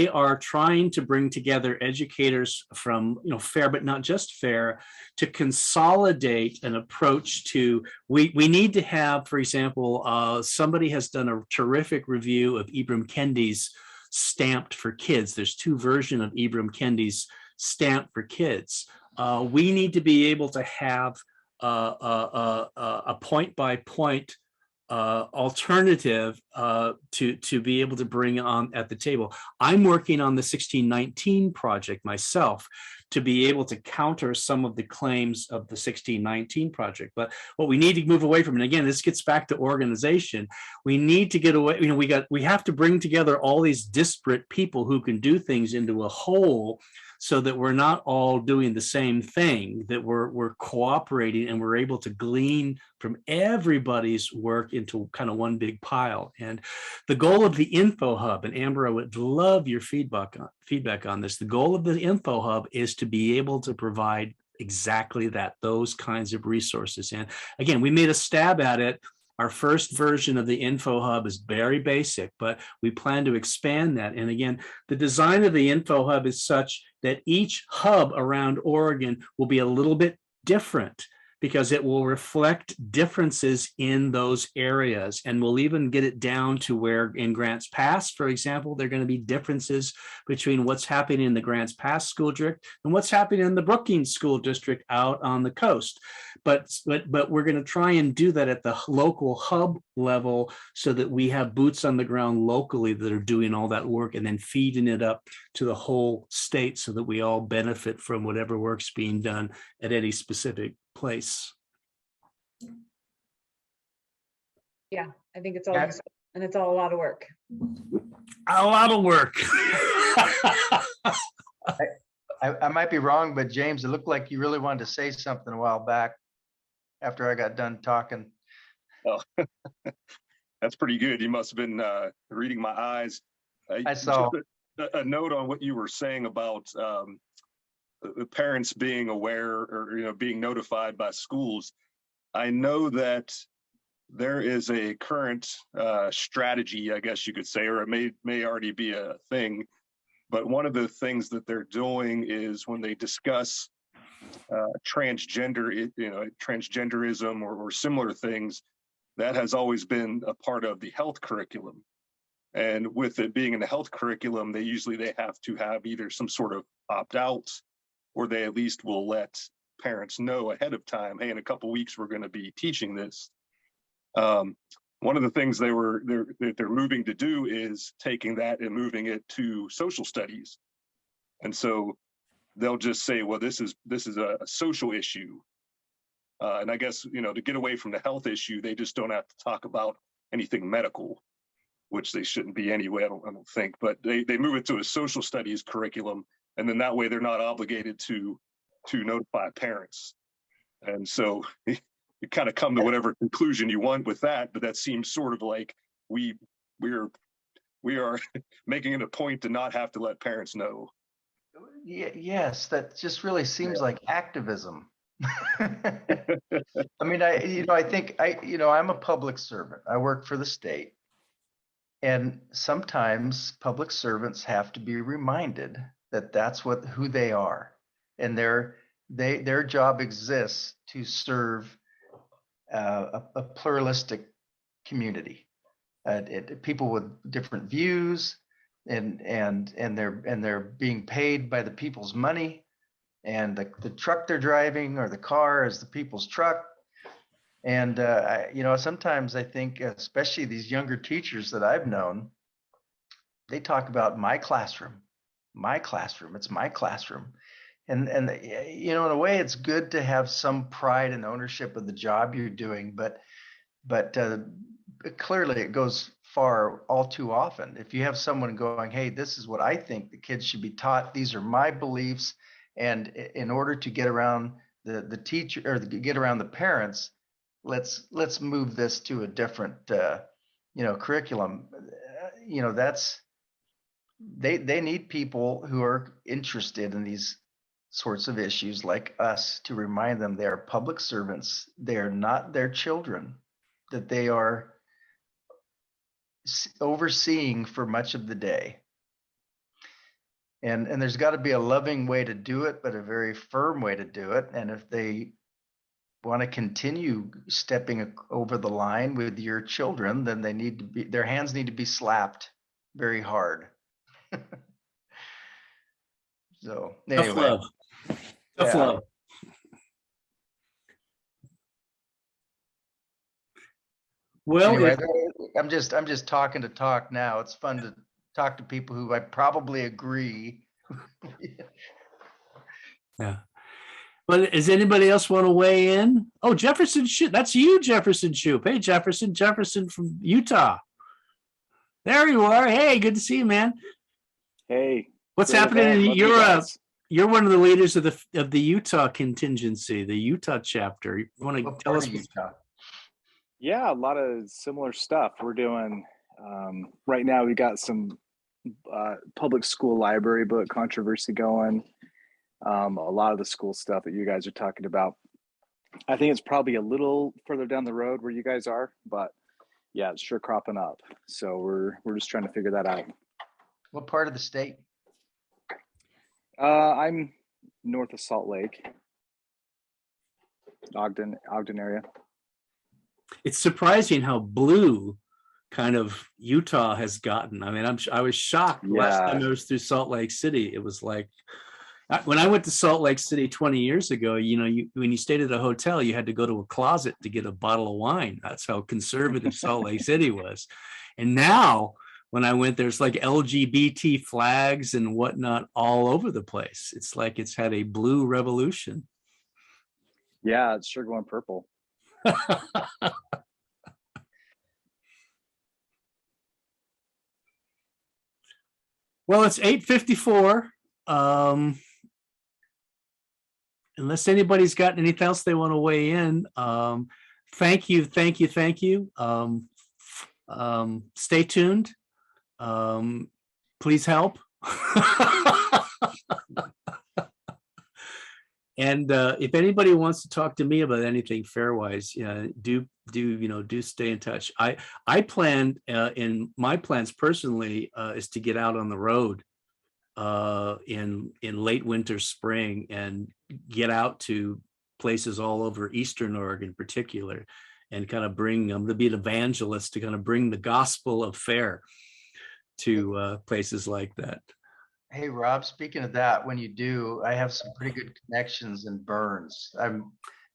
are trying to bring together educators from FAIR, but not just FAIR, to consolidate an approach to. We need to have, for example, somebody has done a terrific review of Ibram Kendi's Stamped for Kids. There's 2 versions of Ibram Kendi's Stamped for Kids. We need to be able to have a point-by-point alternative to be able to bring on at the table. I'm working on the 1619 project myself to be able to counter some of the claims of the 1619 project. But what we need to move away from, and again, this gets back to organization, we need to get away, we have to bring together all these disparate people who can do things into a whole, so that we're not all doing the same thing, that we're cooperating and we're able to glean from everybody's work into kind of one big pile. And the goal of the Info Hub, and Amber, I would love your feedback on this. The goal of the Info Hub is to be able to provide exactly that, those kinds of resources. And again, we made a stab at it. Our first version of the Info Hub is very basic, but we plan to expand that. And again, the design of the Info Hub is such that each hub around Oregon will be a little bit different, because it will reflect differences in those areas. And we'll even get it down to where in Grants Pass, for example, there are going to be differences between what's happening in the Grants Pass school district and what's happening in the Brookings school district out on the coast. But we're going to try and do that at the local hub level, so that we have boots on the ground locally that are doing all that work and then feeding it up to the whole state, so that we all benefit from whatever work's being done at any specific place. Yeah, I think it's all, and it's all a lot of work. A lot of work. I might be wrong, but James, it looked like you really wanted to say something a while back after I got done talking. Oh, that's pretty good. You must have been reading my eyes. I saw a note on what you were saying about the parents being aware, or being notified by schools. I know that there is a current strategy, I guess you could say, or it may already be a thing. But one of the things that they're doing is, when they discuss transgenderism or similar things, that has always been a part of the health curriculum. And with it being in the health curriculum, they have to have either some sort of opt-outs, or they at least will let parents know ahead of time, hey, in a couple of weeks, we're going to be teaching this. One of the things they're moving to do is taking that and moving it to social studies. And so they'll just say, well, this is a social issue. And I guess, to get away from the health issue, they just don't have to talk about anything medical, which they shouldn't be anyway, I don't think. But they move it to a social studies curriculum, and then that way they're not obligated to notify parents. And so you kind of come to whatever conclusion you want with that, but that seems sort of like we are making it a point to not have to let parents know. Yes, that just really seems like activism. I mean, I think I'm a public servant. I work for the state. And sometimes public servants have to be reminded that that's who they are. And their job exists to serve a pluralistic community, people with different views, and they're being paid by the people's money, and the truck they're driving or the car is the people's truck. And sometimes I think, especially these younger teachers that I've known, they talk about my classroom, it's my classroom. And in a way, it's good to have some pride and ownership of the job you're doing, but clearly it goes far all too often. If you have someone going, hey, this is what I think the kids should be taught, these are my beliefs, and in order to get around the teacher or get around the parents, let's move this to a different curriculum. They need people who are interested in these sorts of issues like us to remind them they are public servants. They are not their children, that they are overseeing for much of the day. And there's got to be a loving way to do it, but a very firm way to do it. And if they want to continue stepping over the line with your children, then their hands need to be slapped very hard. So anyway. Tough love. Tough love. Well, anyway, I'm just talking to talk now. It's fun to talk to people who I probably agree. Yeah. But does anybody else want to weigh in? Oh, Jefferson Shoup. That's you, Jefferson Shoup. Hey, Jefferson from Utah. There you are. Hey, good to see you, man. Hey. What's happening? You're one of the leaders of the Utah contingency, the Utah chapter. You want to tell us? Utah? Yeah, a lot of similar stuff we're doing. Right now, we got some public school library book controversy going. A lot of the school stuff that you guys are talking about. I think it's probably a little further down the road where you guys are, but yeah, it's sure cropping up. So we're just trying to figure that out. What part of the state? I'm north of Salt Lake, Ogden area. It's surprising how blue kind of Utah has gotten. I mean, I was shocked last time I was through Salt Lake City. It was like, when I went to Salt Lake City 20 years ago, when you stayed at a hotel, you had to go to a closet to get a bottle of wine. That's how conservative Salt Lake City was. And now when I went, there's like LGBT flags and whatnot all over the place. It's like it's had a blue revolution. Yeah, it's sure going purple. Well, it's 8:54. Unless anybody's got anything else they want to weigh in, thank you. Stay tuned. Please help. And if anybody wants to talk to me about anything FairWise, do stay in touch. I planned in my plans personally is to get out on the road in late winter, spring, and get out to places all over Eastern Oregon in particular, and kind of bring them to be an evangelist to kind of bring the gospel of FAIR to places like that. Hey, Rob, speaking of that, when you do, I have some pretty good connections in Burns. I'm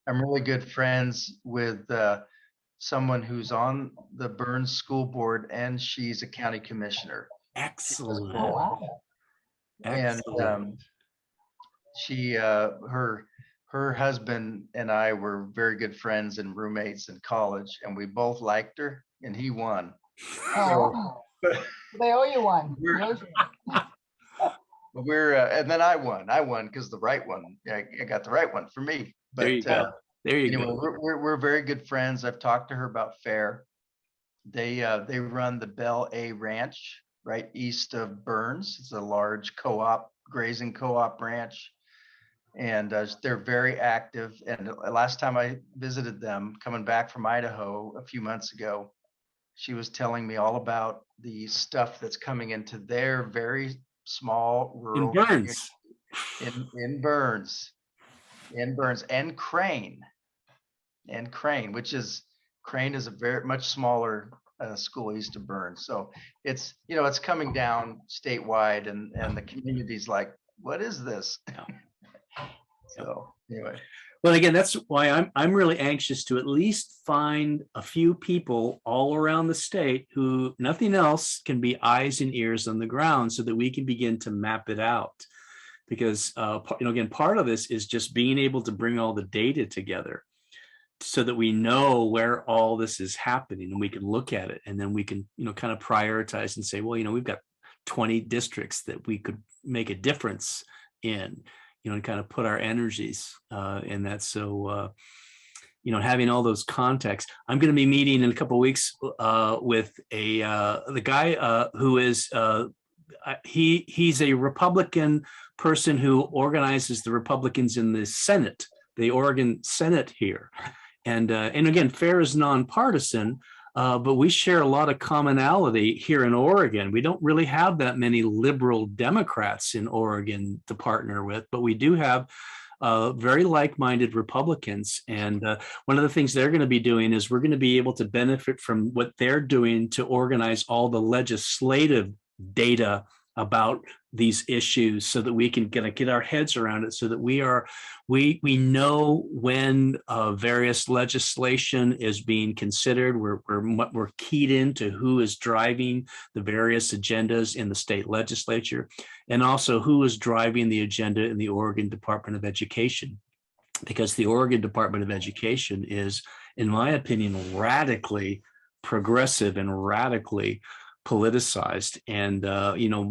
really good friends with someone who's on the Burns School Board, and she's a county commissioner. Excellent. Oh, wow. And Excellent. she, her husband and I were very good friends and roommates in college, and we both liked her, and he won. Oh, they owe you one. They owe you one. We're and then I won because the right one. I got the right one for me. But There you go. There you anyway, go. we're very good friends. I've talked to her about FAIR. They run the Bell A Ranch right east of Burns. It's a large co-op, grazing co-op ranch, and they're very active. And last time I visited them, coming back from Idaho a few months ago, she was telling me all about the stuff that's coming into their very small rural In Burns. in Burns and Crane, which is Crane is a very much smaller school east of Burns. So it's it's coming down statewide, and the community's like, what is this? So anyway. Well, again, that's why I'm really anxious to at least find a few people all around the state who nothing else can be eyes and ears on the ground, so that we can begin to map it out. Because again, part of this is just being able to bring all the data together, so that we know where all this is happening, and we can look at it, and then we can kind of prioritize and say, well, we've got 20 districts that we could make a difference in. And kind of put our energies in that. So, having all those contexts. I'm going to be meeting in a couple of weeks with the guy who is he's a Republican person who organizes the Republicans in the Senate, the Oregon Senate here, and again, FAIR is nonpartisan. But we share a lot of commonality here in Oregon. We don't really have that many liberal Democrats in Oregon to partner with, but we do have very like-minded Republicans. And one of the things they're going to be doing is we're going to be able to benefit from what they're doing to organize all the legislative data about these issues, so that we can get our heads around it, so that we know when various legislation is being considered. We're keyed into who is driving the various agendas in the state legislature, and also who is driving the agenda in the Oregon Department of Education, because the Oregon Department of Education is, in my opinion, radically progressive and radically politicized. And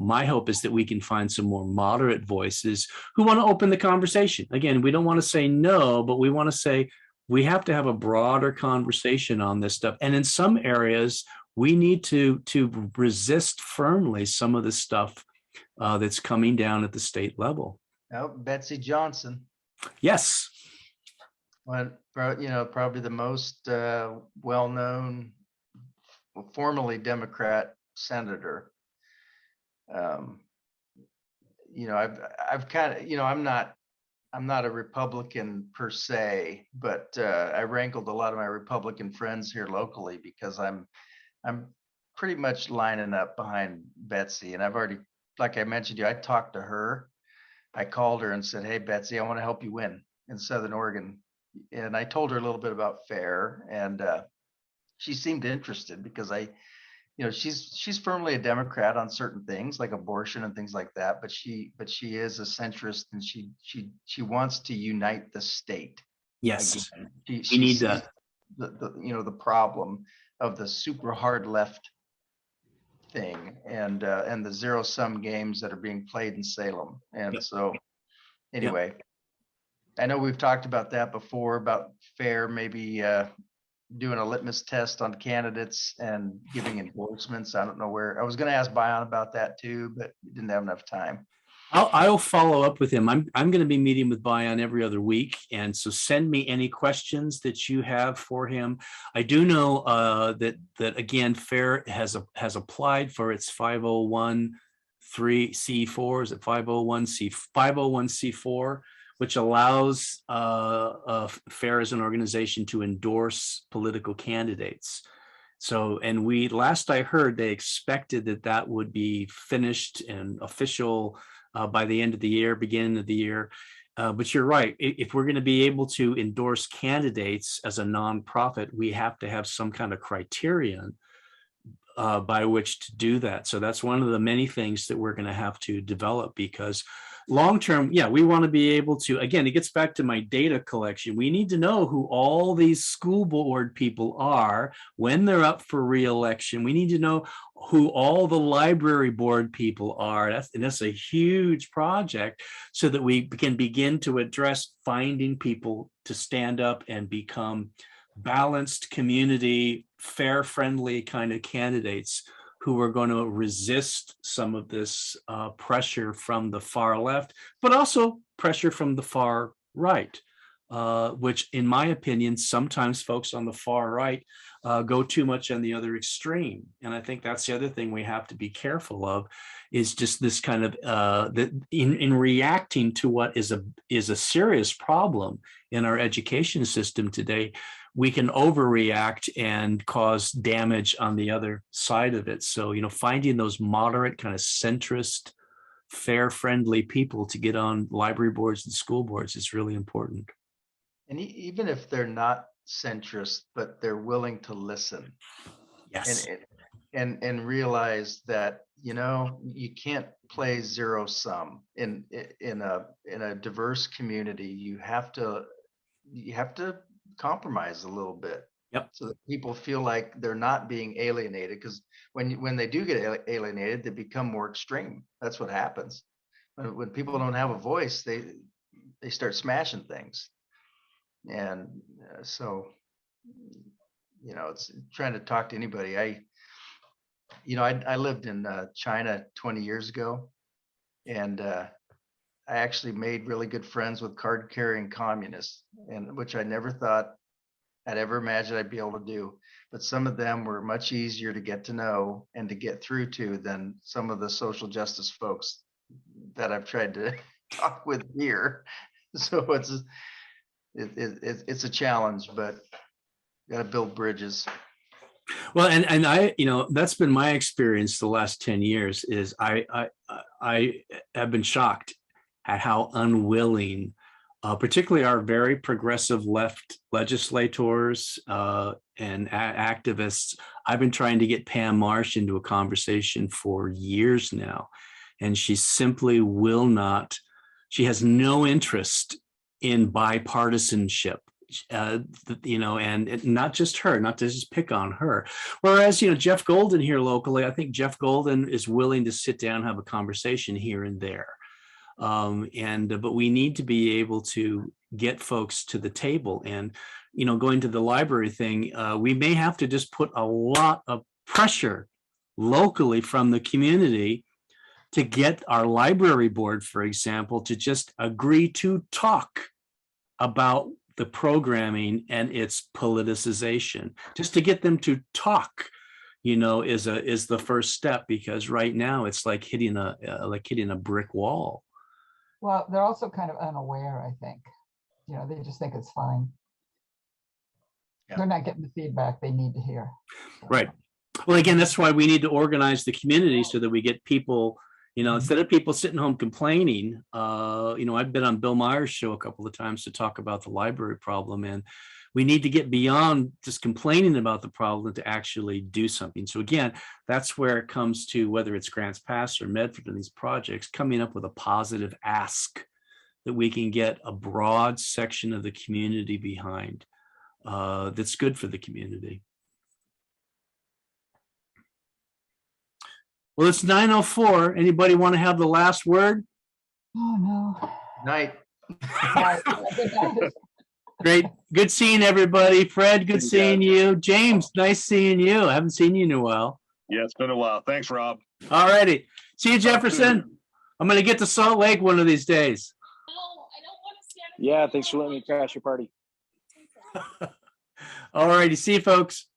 my hope is that we can find some more moderate voices who want to open the conversation. Again, we don't want to say no, but we want to say we have to have a broader conversation on this stuff. And in some areas, we need to resist firmly some of the stuff that's coming down at the state level. Oh, Betsy Johnson. Yes. Well, probably the most well-known, formerly Democrat senator. I've kind of, I'm not a Republican per se, but I wrangled a lot of my Republican friends here locally, because I'm pretty much lining up behind Betsy. And I've already, like I mentioned to you, I talked to her. I called her and said, hey, Betsy, I want to help you win in Southern Oregon. And I told her a little bit about FAIR, and she seemed interested, because she's firmly a Democrat on certain things like abortion and things like that, but she is a centrist, and she wants to unite the state. Yes, she we need sees that. The problem of the super hard left thing, and the zero-sum games that are being played in Salem. And so anyway, I know we've talked about that before, about FAIR maybe doing a litmus test on candidates and giving endorsements. I don't know where. I was going to ask Bion about that too, but didn't have enough time. I'll follow up with him. I'm going to be meeting with Bion every other week, and so send me any questions that you have for him. I do know that again, FAIR has applied for its 501 501c4, is it 501c4, which allows FAIR as an organization to endorse political candidates. So, and last I heard, they expected that would be finished and official by the end of the year, beginning of the year. But you're right. If we're going to be able to endorse candidates as a nonprofit, we have to have some kind of criterion by which to do that. So that's one of the many things that we're going to have to develop, because long term, yeah, we want to be able to, again, it gets back to my data collection. We need to know who all these school board people are when they're up for re-election. We need to know who all the library board people are. That's a huge project, so that we can begin to address finding people to stand up and become balanced community, fair, friendly kind of candidates who are going to resist some of this pressure from the far left, but also pressure from the far right, which in my opinion, sometimes folks on the far right go too much on the other extreme. And I think that's the other thing we have to be careful of, is just this kind of in reacting to what is a serious problem in our education system today. We can overreact and cause damage on the other side of it. So, finding those moderate, kind of centrist, fair, friendly people to get on library boards and school boards is really important. And even if they're not centrist, but they're willing to listen. Yes. And realize that, you can't play zero sum in a diverse community. You have to compromise a little bit. Yep. So that people feel like they're not being alienated, because when they do get alienated, they become more extreme. That's what happens. When people don't have a voice, they start smashing things. And so, it's trying to talk to anybody. I lived in China 20 years ago, and I actually made really good friends with card-carrying communists, and which I never thought I'd ever imagined I'd be able to do. But some of them were much easier to get to know and to get through to than some of the social justice folks that I've tried to talk with here. So it's a challenge, but got to build bridges. Well, and I, that's been my experience the last 10 years. Is I have been shocked at how unwilling, particularly our very progressive left legislators and activists. I've been trying to get Pam Marsh into a conversation for years now, and she simply will not. She has no interest in bipartisanship. And not just her, not to just pick on her. Whereas, Jeff Golden here locally, I think Jeff Golden is willing to sit down and have a conversation here and there. But we need to be able to get folks to the table. And, going to the library thing, we may have to just put a lot of pressure locally from the community to get our library board, for example, to just agree to talk about the programming and its politicization. Just to get them to talk, is the first step, because right now it's like hitting a brick wall. Well, they're also kind of unaware, I think. They just think it's fine. Yeah. They're not getting the feedback they need to hear. So. Right. Well, again, that's why we need to organize the community so that we get people, instead of people sitting home complaining. I've been on Bill Meyer's show a couple of times to talk about the library problem, and we need to get beyond just complaining about the problem to actually do something. So again, that's where it comes to, whether it's Grants Pass or Medford and these projects, coming up with a positive ask that we can get a broad section of the community behind, that's good for the community. Well, it's 9:04. Anybody want to have the last word? Oh, no. Night. Great. Good seeing everybody. Fred, good seeing you. James, nice seeing you. I haven't seen you in a while. Yeah, it's been a while. Thanks, Rob. All righty. See you, Jefferson. I'm going to get to Salt Lake one of these days. Yeah, thanks for letting me crash your party. All righty. See you, folks.